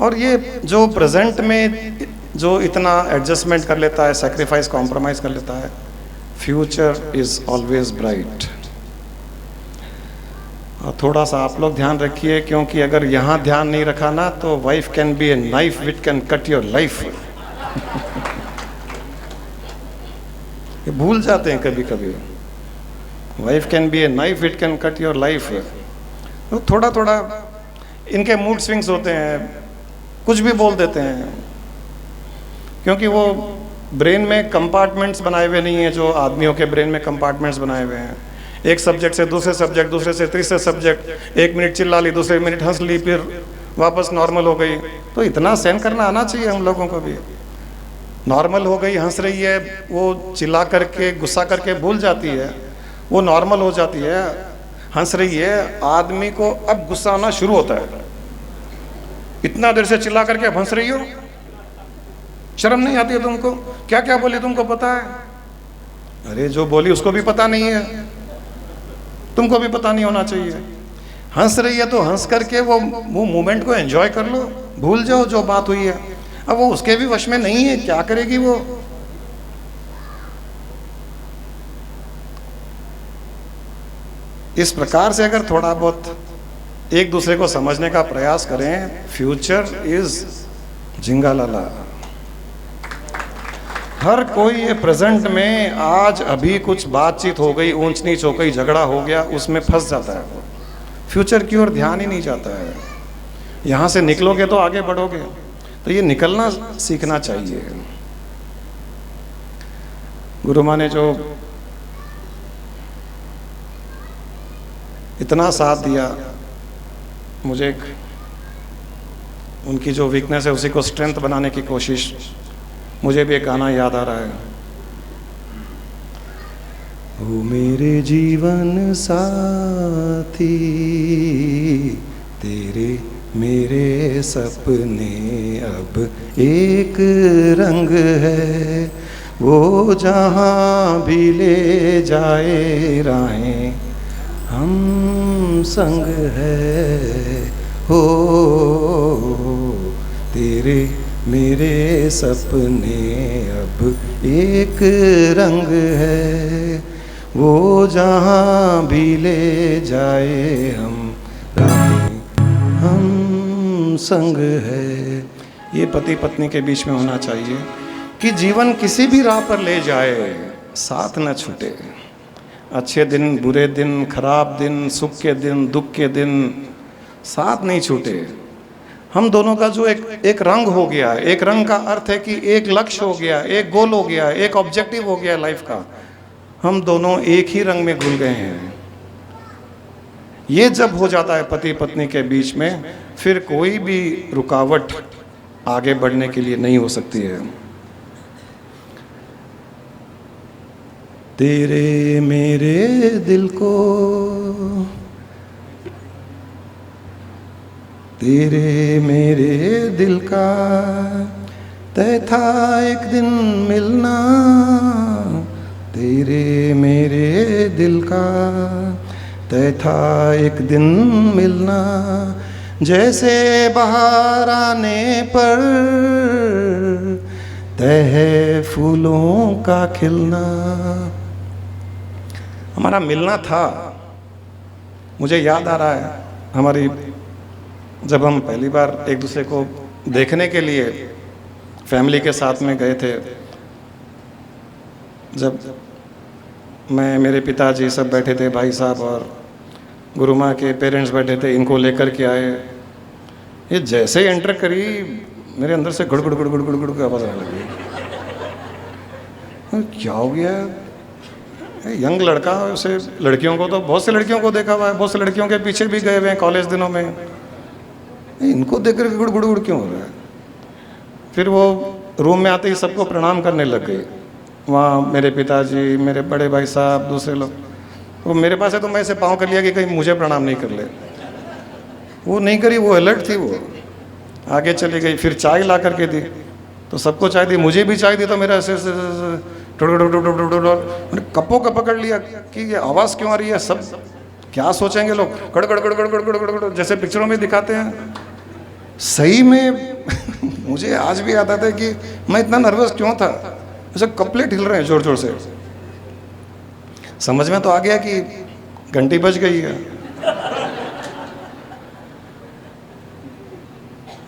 और ये जो प्रेजेंट में जो इतना एडजस्टमेंट कर लेता है, सैक्रिफाइस कॉम्प्रोमाइज कर लेता है, फ्यूचर इज ऑलवेज ब्राइट। और थोड़ा सा आप लोग ध्यान रखिए, क्योंकि अगर यहाँ ध्यान नहीं रखा ना तो wife can be a knife which can cut your life. ये भूल जाते हैं कभी कभी, wife can be a knife which can cut your life. तो थोड़ा थोड़ा इनके मूड स्विंग्स होते हैं, कुछ भी बोल देते हैं, क्योंकि वो ब्रेन में कंपार्टमेंट्स बनाए हुए नहीं हैं जो आदमियों के ब्रेन में कंपार्टमेंट्स बनाए हुए हैं। एक सब्जेक्ट से दूसरे सब्जेक्ट, दूसरे से तीसरे सब्जेक्ट, 1 मिनट चिल्ला ली, दूसरे मिनट हंस ली, फिर वापस नॉर्मल हो गई। तो इतना सहन करना आना चाहिए हम लोगों को भी। नॉर्मल हो गई, हंस रही है, वो चिल्ला करके गुस्सा करके भूल जाती है, वो नॉर्मल हो जाती है, हंस रही है। आदमी को अब गुस्सा आना शुरू होता है, इतना देर से चिल्ला करके अब हंस रही हो, शर्म नहीं आती है तुमको? क्या क्या बोली तुमको पता है? अरे जो बोली उसको भी पता नहीं है, तुमको भी पता नहीं होना चाहिए। हंस रही है तो हंस करके वो मोमेंट को एंजॉय कर लो, भूल जाओ जो बात हुई है। अब वो उसके भी वश में नहीं है, क्या करेगी वो? इस प्रकार से अगर थोड़ा बहुत एक दूसरे को समझने का प्रयास करें, फ्यूचर इज जिंगालाला। हर कोई ये प्रेजेंट में आज अभी कुछ बातचीत हो गई, ऊंच नीच हो गई, झगड़ा हो गया, उसमें फंस जाता है। वो फ्यूचर की ओर ध्यान ही नहीं जाता है। यहाँ से निकलोगे तो आगे बढ़ोगे, तो ये निकलना सीखना चाहिए। गुरु माँ ने जो इतना साथ दिया, मुझे उनकी जो वीकनेस है उसी को स्ट्रेंथ बनाने की कोशिश, मुझे भी एक गाना याद आ रहा है। ओ मेरे जीवन साथी, तेरे मेरे सपने अब एक रंग है, वो जहाँ भी ले जाए राहें हम संग है। हो तेरे मेरे सपने अब एक रंग है, वो जहाँ भी ले जाए हम संग है। ये पति पत्नी के बीच में होना चाहिए कि जीवन किसी भी राह पर ले जाए, साथ न छूटे। अच्छे दिन, बुरे दिन, खराब दिन, सुख के दिन, दुख के दिन, साथ नहीं छूटे। हम दोनों का जो एक रंग हो गया है, एक रंग का अर्थ है कि एक लक्ष्य हो गया, एक गोल हो गया, एक ऑब्जेक्टिव हो गया लाइफ का, हम दोनों एक ही रंग में घुल गए हैं। ये जब हो जाता है पति पत्नी के बीच में, फिर कोई भी रुकावट आगे बढ़ने के लिए नहीं हो सकती है। तेरे मेरे दिल को, तेरे मेरे दिल का तय था एक दिन मिलना, तेरे मेरे दिल का तय था एक दिन मिलना, जैसे बाहर आने पर तय है फूलों का खिलना। हमारा मिलना था। मुझे याद आ रहा है हमारी, जब हम पहली बार एक दूसरे को देखने के लिए फैमिली के साथ में गए थे, जब मैं, मेरे पिताजी सब बैठे थे, भाई साहब और गुरु माँ के पेरेंट्स बैठे थे, इनको लेकर के आए। ये जैसे ही एंटर करी मेरे अंदर से गुड़ गुड़ गुड़ गुड़ गुड़ गुड़ की आवाज़ आने लगी। क्या हो गया? यंग लड़का, उसे लड़कियों को तो बहुत सी लड़कियों को देखा हुआ है, बहुत सी लड़कियों के पीछे भी गए हुए हैं कॉलेज दिनों में, इनको देख कर गुड़ गुड़ गुड़ क्यों हो रहा है? फिर वो रूम में आते ही सबको प्रणाम करने लग गई। वहाँ मेरे पिताजी, मेरे बड़े भाई साहब, दूसरे लोग, वो मेरे पास है तो मैं ऐसे पाँव कर लिया कि कहीं मुझे प्रणाम नहीं कर ले। वो नहीं करी, वो अलर्ट थी, वो आगे चली गई। फिर चाय ला करके दी तो सबको चाय दी, मुझे भी चाय दी तो मेरा ऐसे मैंने कपों का पकड़ लिया कि ये आवाज़ क्यों आ रही है, सब क्या सोचेंगे लोग, गड़ गड़ गड़ गड़ गड़ गड़ गड़ गड़ जैसे पिक्चरों में दिखाते हैं। सही में मुझे आज भी याद आता है कि मैं इतना नर्वस क्यों था, ऐसे कपड़े हिल रहे हैं जोर जोर से। समझ में तो आ गया कि घंटी बज गई है,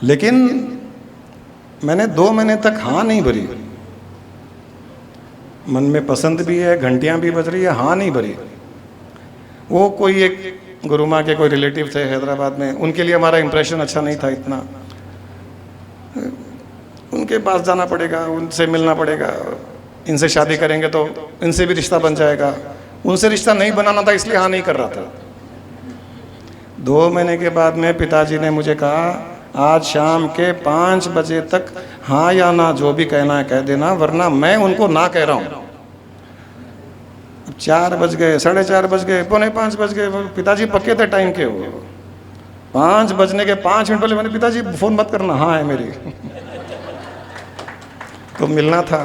लेकिन मैंने 2 महीने तक हाँ नहीं भरी। मन में पसंद भी है, घंटियां भी बज रही है, हाँ नहीं भरी। वो कोई एक गुरु माँ के कोई रिलेटिव थे हैदराबाद में, उनके लिए हमारा इंप्रेशन अच्छा नहीं था इतना। उनके पास जाना पड़ेगा, उनसे मिलना पड़ेगा, इनसे शादी करेंगे तो इनसे भी रिश्ता बन जाएगा। उनसे रिश्ता नहीं बनाना था, इसलिए हाँ नहीं कर रहा था। 2 महीने के बाद में पिताजी ने मुझे कहा, आज शाम के 5 बजे तक हाँ या ना जो भी कहना है कह देना, वरना मैं उनको ना कह रहा हूँ। 4 बज गए, 4:30 बज गए, 4:45 बज गए, पिताजी पक्के थे टाइम के। वो 5 बजने के 5 मिनट पहले मैंने, पिताजी फ़ोन मत करना, हाँ है मेरी। तो मिलना था।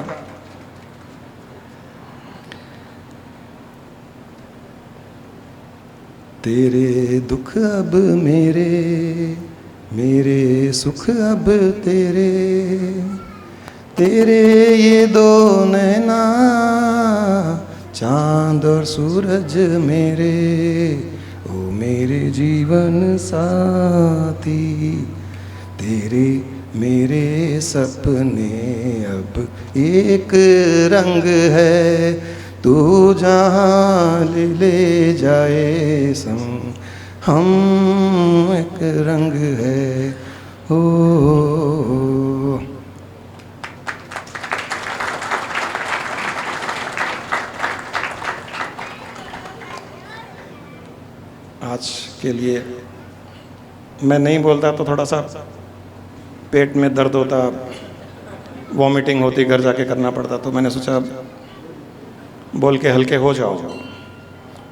तेरे दुख अब मेरे, मेरे सुख अब तेरे, तेरे ये 2 नैना चांद और सूरज मेरे, ओ मेरे जीवन साथी, तेरे मेरे सपने अब एक रंग है, तू जहाँ ले जाए संग हम एक रंग है। हो आज के लिए मैं नहीं बोलता तो थोड़ा सा पेट में दर्द होता, वॉमिटिंग होती, घर जाके करना पड़ता, तो मैंने सोचा बोल के हल्के हो जाओ।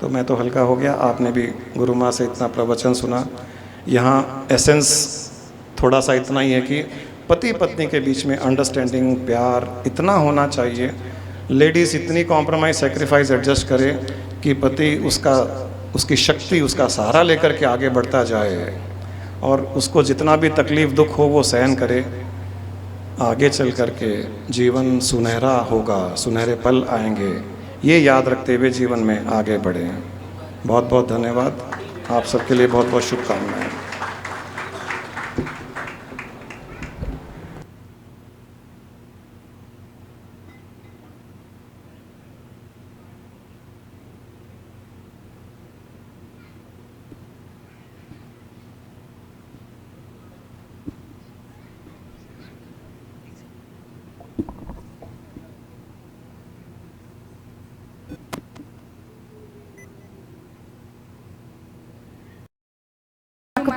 तो मैं तो हल्का हो गया। आपने भी गुरु माँ से इतना प्रवचन सुना। यहाँ एसेंस थोड़ा सा इतना ही है कि पति पत्नी के बीच में अंडरस्टैंडिंग, प्यार इतना होना चाहिए। लेडीज़ इतनी कॉम्प्रोमाइज़, सेक्रीफाइस एडजस्ट करे कि पति उसकी शक्ति, उसका सहारा लेकर के आगे बढ़ता जाए, और उसको जितना भी तकलीफ़ दुख हो वो सहन करे। आगे चल कर के जीवन सुनहरा होगा, सुनहरे पल आएंगे, ये याद रखते हुए जीवन में आगे बढ़ें। बहुत बहुत धन्यवाद। आप सबके लिए बहुत बहुत शुभकामनाएं।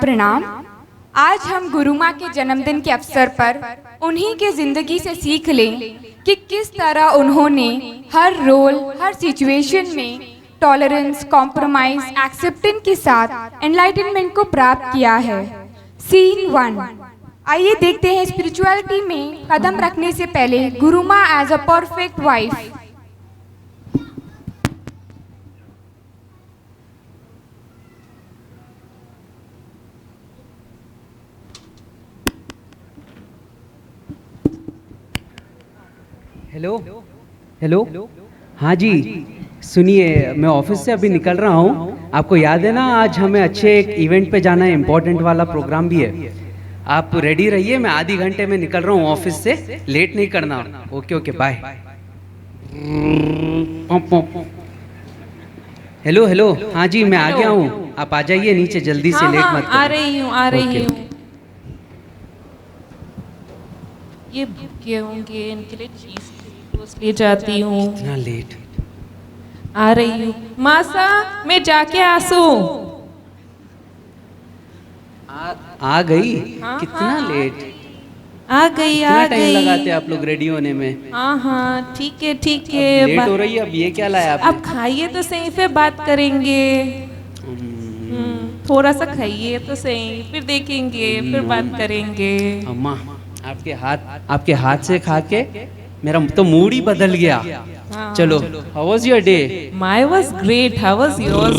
प्रणाम। आज हम गुरु माँ के जन्मदिन के अवसर पर उन्हीं के जिंदगी से सीख लें कि किस तरह उन्होंने हर रोल, हर सिचुएशन में टॉलरेंस, कॉम्प्रोमाइज, एक्सेप्टेंस के साथ एनलाइटनमेंट को प्राप्त किया है। सीन 1। आइए देखते हैं स्पिरिचुअलिटी में कदम रखने से पहले गुरु माँ as a perfect wife. Hello hello, हाँ जी सुनिए, मैं ऑफिस से अभी निकल रहा हूँ। आपको याद है ना, आज हमें अच्छे एक इवेंट पे जाना है, इम्पोर्टेंट वाला प्रोग्राम भी है। आप रेडी रहिए, मैं आधी घंटे में निकल रहा हूँ ऑफिस से, लेट नहीं करना। Okay okay bye. Hello hello, हाँ जी मैं आ गया हूँ, आप आ जाइए नीचे जल्दी से, लेट मत आ रही हूँ आ रही हूँ। ये भूखे होंगे, इनके लिए चीज ले जाती हूँ। इतना लेट आ रही हूँ मासा, मैं जाके आसू। आ गई? हाँ, कितना हाँ, लेट? आ गई आ टाइम गई। लगाते आप लोग रेडी होने में? हाँ हाँ ठीक है ठीक है। लेट हो रही है, अब ये क्या लाया आपने? अब खाइए तो सही, फिर बात करेंगे। थोड़ा सा खाइए तो सही, फिर देखेंगे, फिर बात करेंगे। अम्मा आपके हाथ से खा के मेरा तो मूड ही बदल गया। हाँ। चलो, how was your day? My was great, how was yours?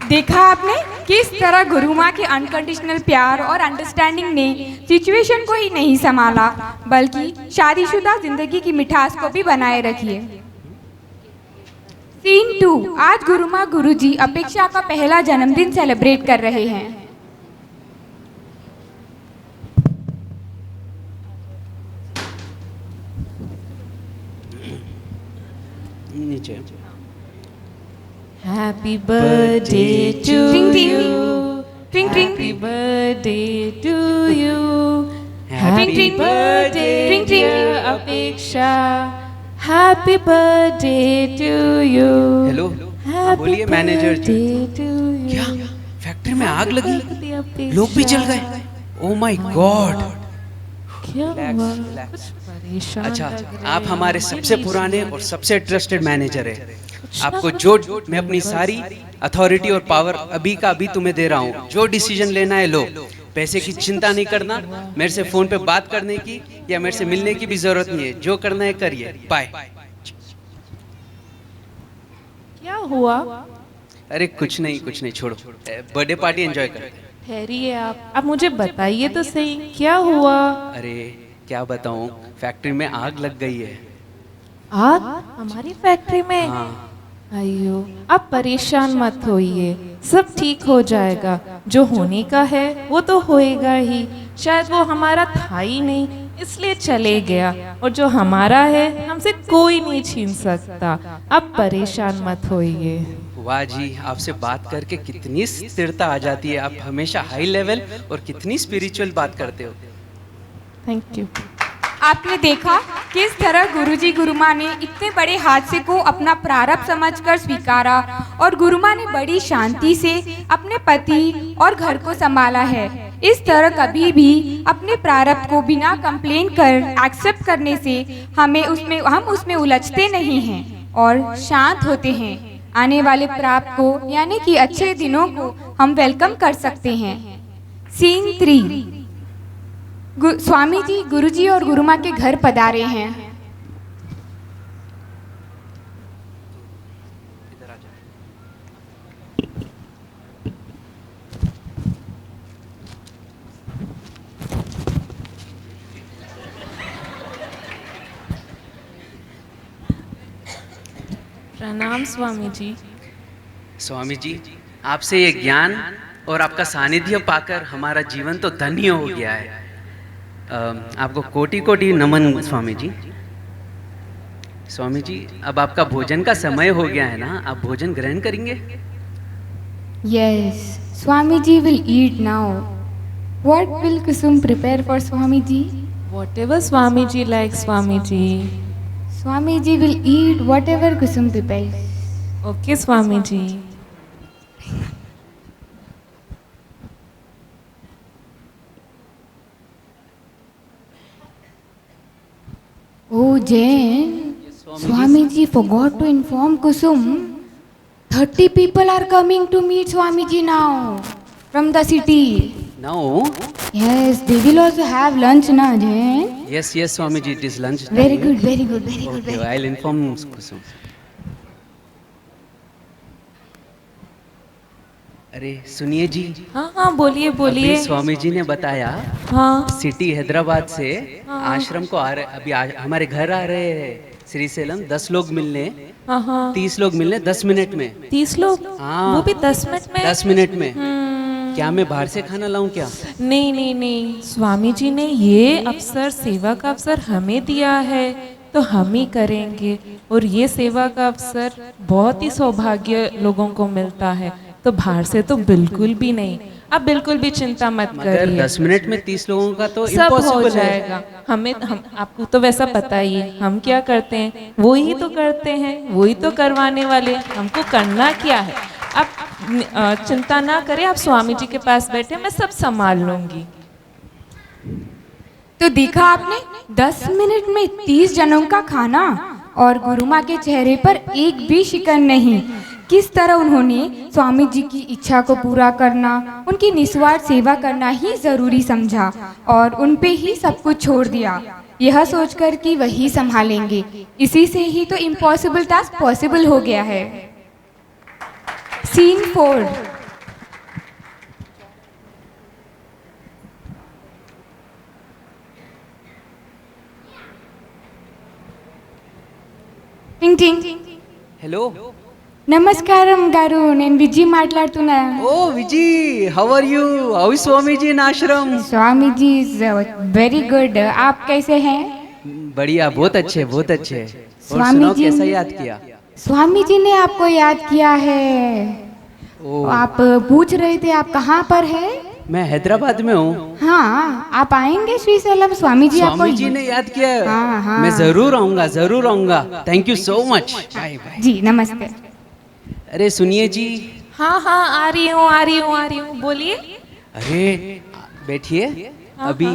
देखा आपने किस तरह गुरु माँ के अनकंडीशनल प्यार और अंडरस्टैंडिंग ने सिचुएशन को ही नहीं संभाला, बल्कि शादीशुदा जिंदगी की मिठास को भी बनाए रखिए। सीन 2। आज गुरु माँ गुरुजी अपेक्षा का पहला जन्मदिन सेलिब्रेट कर रहे हैं। नीचे। Happy birthday to you. Happy birthday to you. Happy birthday dear Apeksha. Happy birthday to you. Hello, बोलिए मैनेजर जी। क्या फैक्ट्री में आग लगी? लोग भी जल गए? Oh my God. अच्छा, आप हमारे सबसे पुराने और सबसे ट्रस्टेड मैनेजर हैं। आपको जो मैं अपनी सारी अथॉरिटी और पावर अभी का अभी तुम्हें दे रहा हूँ। जो डिसीजन लेना है लो, पैसे की चिंता नहीं करना, मेरे से फोन पे बात करने की या मेरे से मिलने की भी जरूरत नहीं है। जो करना है करिए, बाय। क्या हुआ? अरे कुछ नहीं छोड़ो, बर्थडे पार्टी एंजॉय करते हैं। ठहरिए आप मुझे बताइए तो सही, क्या हुआ? अरे क्या बताऊं, फैक्ट्री में आग लग गई है। आग हमारी फैक्ट्री में? हाँ। अयो, आप परेशान मत होइए, सब ठीक हो जाएगा। जो होने का है वो तो होएगा ही। शायद वो हमारा था ही नहीं, इसलिए चले गया, और जो हमारा है हमसे कोई नहीं छीन सकता। आप परेशान मत होइए। वाह जी, आपसे बात करके कितनी स्थिरता आ जाती है। आप हमेशा हाई लेवल और कितनी स्पिरिचुअल बात करते हो। Thank you. आपने देखा किस तरह गुरुजी गुरुमा ने इतने बड़े हादसे को अपना प्रारब्ध समझकर स्वीकारा, और गुरुमा ने बड़ी शांति से अपने पति और घर को संभाला है। इस तरह कभी भी अपने प्रारब्ध को बिना कंप्लेन कर एक्सेप्ट करने से हम उसमें उलझते नहीं हैं और शांत होते हैं। आने वाले प्राप्त को यानी कि अच्छे दिनों को हम वेलकम कर सकते हैं। सीन 3। स्वामी जी गुरुजी और गुरुमा के घर पधारे हैं। प्रणाम स्वामी जी। स्वामी जी, आपसे ये ज्ञान और आपका सानिध्य पाकर हमारा जीवन तो धन्य हो गया है। आपको कोटि कोटि नमन स्वामी जी। स्वामी जी, अब आपका भोजन का समय हो गया है ना, आप भोजन ग्रहण करेंगे? Yes, Swami ji will eat now. What will Kusum prepare for Swami ji? Whatever Swami ji likes, Swami ji. Swami ji will eat whatever Kusum prepares. Okay, Swami ji. Oh, Jane, Swamiji forgot to inform Kusum. 30 people are coming to meet Swamiji now from the city. Now? Yes, they will also have lunch now, Jane. Yes, yes, Swamiji, it is lunch time. Very good, very good, very good. Okay, I'll inform Kusum. अरे सुनिए जी। हाँ हाँ बोलिए बोलिए। अभी स्वामी जी ने बताया हाँ सिटी हैदराबाद से हाँ। आश्रम को आ रहे, अभी हमारे घर आ रहे हैं श्रीशैलम 10 लोग मिलने। हाँ हाँ 30 लोग मिलने 10 मिनट में। 30 लोग? हाँ वो भी 10 मिनट में? 10 मिनट में। क्या मैं बाहर से खाना लाऊं क्या? नहीं नहीं नहीं, स्वामी जी ने ये अवसर, सेवा का अवसर हमें दिया है तो हम ही करेंगे। और ये सेवा का अवसर बहुत ही सौभाग्य लोगों को मिलता है, तो बाहर से तो बिल्कुल भी नहीं। आप बिल्कुल भी चिंता मत करिए। 10 मिनट में 30 लोगों का तो सब हो इम्पॉसिबल जाएगा। हम आपको तो वैसा पता ही है, हम क्या करते हैं वो ही तो करते हैं, वही तो करवाने वाले। हमको करना क्या है? आप चिंता ना करें, आप स्वामी जी के पास बैठे, मैं सब संभाल लूंगी। तो देखा आपने 10 मिनट में 30 जनों का खाना, और गुरु माँ के चेहरे पर एक भी शिकन नहीं। किस तरह उन्होंने स्वामी जी की इच्छा को पूरा करना, उनकी निस्वार्थ सेवा करना ही जरूरी समझा और उन पे ही सब कुछ छोड़ दिया, यह सोचकर कि वही संभालेंगे। इसी से ही तो इम्पॉसिबल टास्क पॉसिबल हो गया है। सीन 4। टिंग टिंग। हेलो నమస్కారం గారు, నేను విజి మాట్లాడుతున్నా. ఓ విజి, how are you? How is Swamiji in आश्रम? स्वामीजी इज वेरी गुड. आप कैसे हैं? बढ़िया, बहुत अच्छे बहुत अच्छे। और स्वामी सुनाओ जी कैसा ने- याद किया? स्वामी जी ने आपको याद किया है। आप पूछ रहे थे आप कहाँ पर है? मैं हैदराबाद में हूँ। हाँ, आप आएंगे श्रीशैलम? स्वामी जी आपको स्वामी जी ने याद किया। हाँ, हाँ। मैं जरूर आऊंगा, जरूर आऊंगा। Thank you so much. Bye bye. जी नमस्ते। अरे सुनिए जी। हाँ हाँ आ रही हूँ आ रही हूँ आ रही हूँ, बोलिए। अरे बैठिए। अभी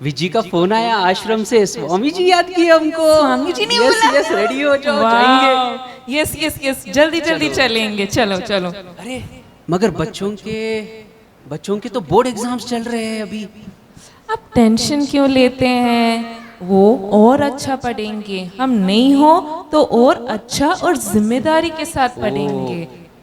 विजी का फोन आया आश्रम से, स्वामी जी याद किए हमको। स्वामी जी ने यस बोला? यस, रेडी हो जाओ, वाह, जाएंगे। यस यस यस, जल्दी जल्दी चलो। चलेंगे, चलो चलो। अरे मगर बच्चों के तो बोर्ड एग्जाम्स चल रहे हैं अभी। आप टेंशन क्यों लेते हैं? वो और अच्छा पढ़ेंगे, हम नहीं हो तो और अच्छा और जिम्मेदारी के साथ पढ़ेंगे।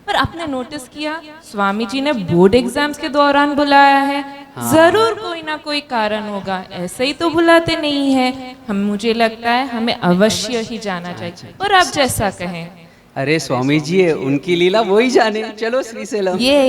पर आपने नोटिस किया स्वामी जी ने बोर्ड एग्जाम्स के दौरान बुलाया है। हाँ। जरूर कोई ना कोई कारण होगा, ऐसे ही तो बुलाते नहीं है। मुझे लगता है हमें अवश्य ही जाना चाहिए, और आप जैसा कहें। अरे स्वामी जी है, उनकी लीला वो ही जाने। चलो श्रीशैलम। ये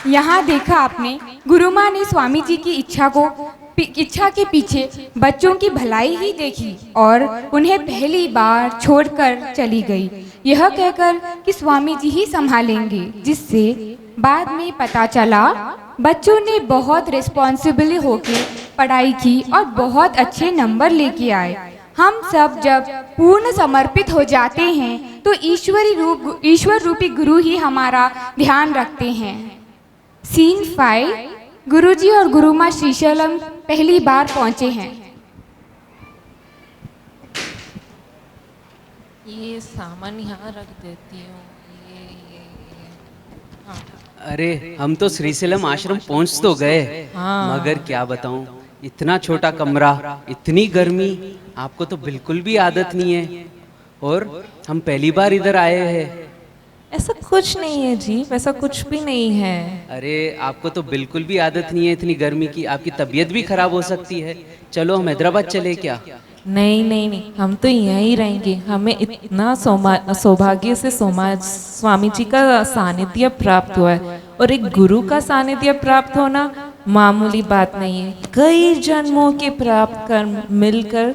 यहाँ देखा आपने, गुरु माँ ने स्वामी जी की इच्छा के पीछे बच्चों की भलाई ही देखी और उन्हें पहली बार छोड़कर चली गई, यह कहकर कि स्वामी जी ही संभालेंगे। जिससे बाद में पता चला बच्चों ने बहुत रिस्पॉन्सिबल होकर पढ़ाई की और बहुत अच्छे नंबर लेके आए। हम सब जब पूर्ण समर्पित हो जाते हैं तो ईश्वर रूपी गुरु ही हमारा ध्यान रखते हैं। सीन 5। गुरुजी और गुरु माँ श्रीशैलम पहली बार पहुंचे हैं। ये सामान यहाँ रख देती हूँ। हाँ। अरे हम तो श्रीशैलम आश्रम पहुंच तो गए, हाँ। मगर क्या बताऊं, इतना छोटा कमरा, इतनी गर्मी, आपको तो बिल्कुल भी आदत नहीं है। और हम पहली बार इधर आए हैं। ऐसा कुछ नहीं है जी, वैसा कुछ भी नहीं है। अरे आपको तो बिल्कुल भी आदत नहीं है इतनी गर्मी की, आपकी तबीयत भी खराब हो सकती है। चलो हम हैदराबाद चले क्या? नहीं नहीं नहीं, हम तो यहीं रहेंगे। हमें इतना सौभाग्य से स्वामी जी का सानिध्य प्राप्त हुआ है, और एक गुरु का सानिध्य प्राप्त होना मामूली बात नहीं है। कई जन्मों के प्राप्त कर मिलकर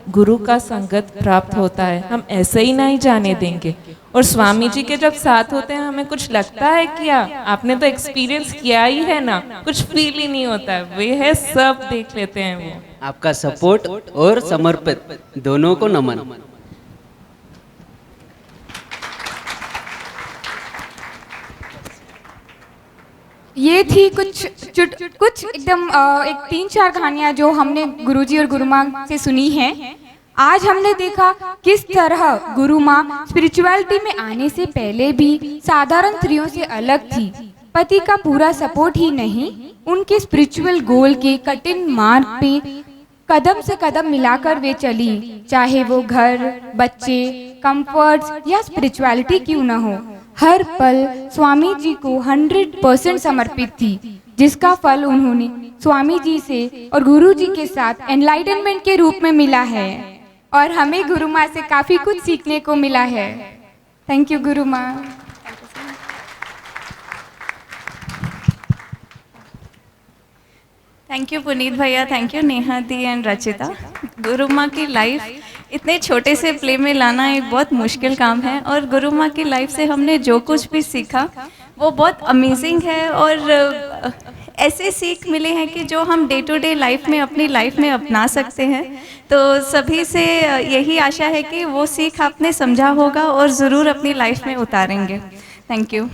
गुरु का संगत प्राप्त होता है, हम ऐसे ही नहीं जाने देंगे। और स्वामी जी के जब साथ होते हैं हमें कुछ लगता है क्या? आपने तो एक्सपीरियंस किया ही है ना, कुछ फील ही नहीं होता है। वे है सब देख लेते हैं वो। आपका सपोर्ट और समर्पित दोनों को नमन। ये थी कुछ एकदम एक 3-4 कहानियाँ जो हमने गुरुजी और गुरु माँ से सुनी हैं। आज हमने देखा किस तरह गुरु माँ स्पिरिचुअलिटी में आने से पहले भी साधारण स्त्रियों से अलग थी। पति का पूरा सपोर्ट ही नहीं, उनके स्पिरिचुअल गोल के कठिन मार्ग पे कदम से कदम मिलाकर वे चली, चाहे वो घर, बच्चे, कंफर्ट्स या स्पिरिचुअलिटी क्यों न हो। हर पल स्वामी जी को 100% समर्पित थी, जिसका फल उन्होंने स्वामी जी से और गुरु जी के साथ एनलाइटनमेंट के रूप में मिला है और हमें गुरु माँ से काफ़ी कुछ सीखने को मिला है। थैंक यू गुरु माँ। थैंक यू पुनीत भैया, thank you Neha the and Rachita. गुरु माँ की लाइफ इतने छोटे से प्ले में लाना एक बहुत मुश्किल काम है और गुरु माँ की लाइफ से हमने जो कुछ भी सीखा वो बहुत अमेजिंग है और ऐसे सीख मिले हैं कि जो हम डे टू डे लाइफ में अपनी लाइफ में अपना सकते हैं। तो सभी से यही आशा है कि वो सीख आपने समझा होगा और ज़रूर अपनी लाइफ में उतारेंगे। Thank you.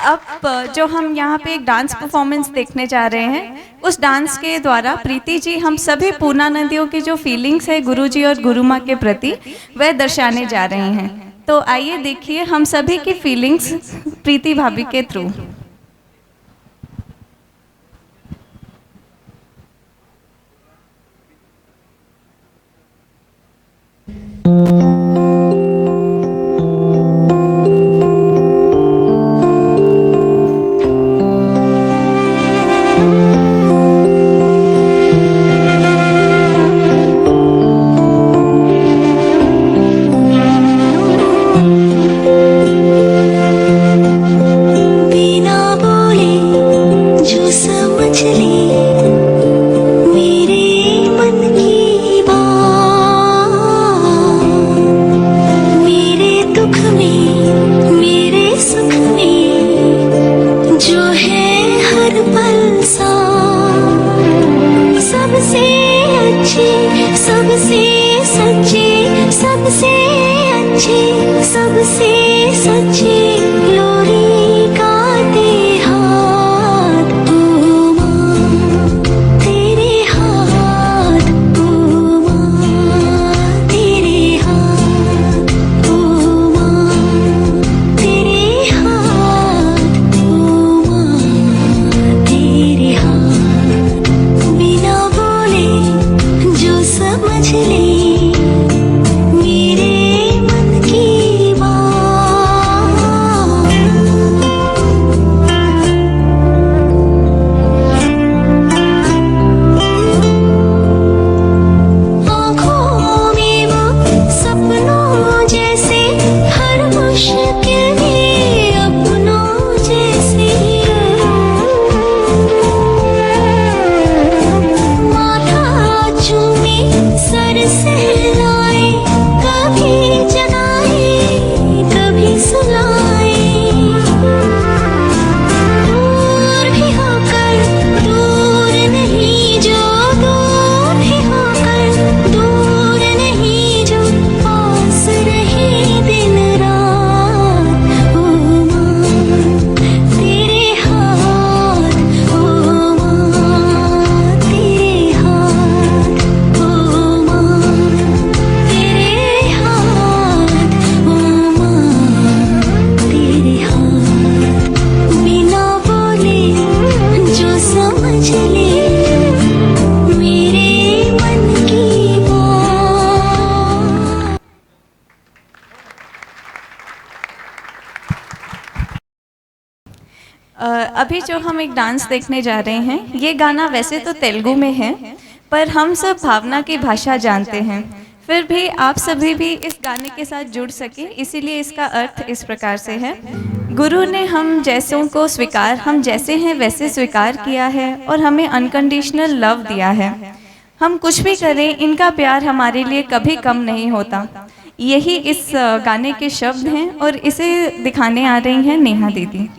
अब जो हम यहाँ पे एक डांस परफॉर्मेंस देखने जा रहे हैं, उस डांस के द्वारा प्रीति जी हम सभी पूर्णानंदियों की जो फीलिंग्स है गुरु जी और गुरु माँ के प्रति वह दर्शाने जा रहे हैं। तो आइए देखिए हम सभी की फीलिंग्स प्रीति भाभी के थ्रू। अभी जो हम एक डांस देखने जा रहे हैं, ये गाना वैसे तो तेलुगु में है, पर हम सब भावना की भाषा जानते हैं। फिर भी आप सभी भी इस गाने के साथ जुड़ सके, इसीलिए इसका अर्थ इस प्रकार से है। गुरु ने हम जैसों को स्वीकार, हम जैसे हैं वैसे स्वीकार किया है और हमें अनकंडीशनल लव दिया है। हम कुछ भी करें, इनका प्यार हमारे लिए कभी कम नहीं होता। यही इस गाने के शब्द हैं और इसे दिखाने आ रही हैं नेहा दीदी।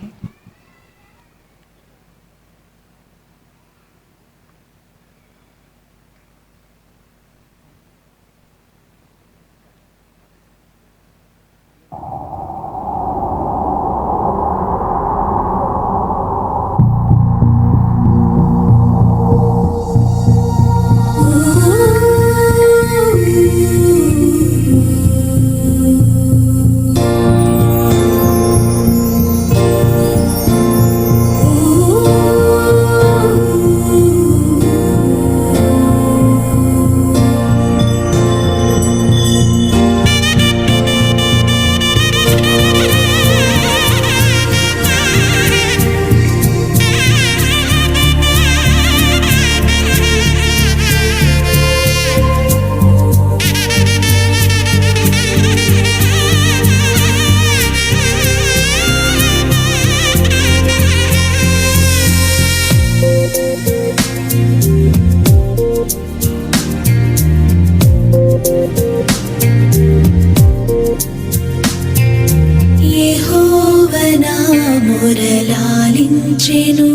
మురళాలించెను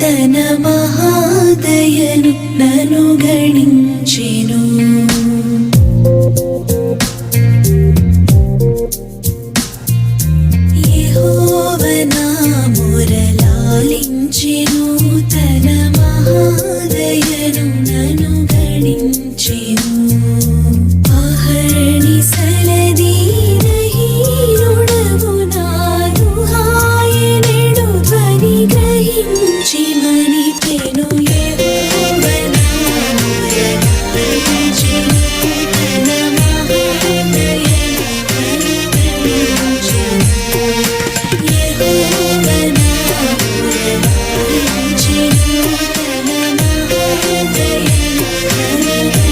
తన మహాదయను నను గణించెను యెహోవనా మురళాలించెను తన మహాదయను నను గణించెను అహర్ని సలదీనహీనుడవు నాను హాయనెడు ధ్వని గ్రహించి మనిపెను యెహోవనా మురళాలించెను తన మహాదయను నను గణించెను యెహోవనా మురళాలించెను తన మహాదయను నను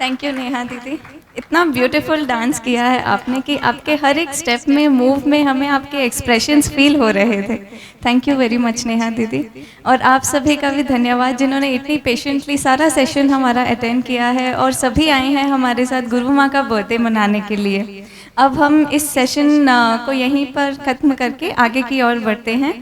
थैंक यू नेहा दीदी, इतना ब्यूटीफुल डांस किया है आपने कि आपके हर एक स्टेप में, मूव में हमें आपके एक्सप्रेशंस फील हो रहे थे। Thank you very much Neha दीदी। और आप सभी का भी धन्यवाद जिन्होंने इतनी पेशेंटली सारा सेशन हमारा अटेंड किया है और सभी आए हैं हमारे साथ गुरु माँ का बर्थडे मनाने के लिए। अब हम इस सेशन को यहीं पर ख़त्म करके आगे की ओर बढ़ते हैं।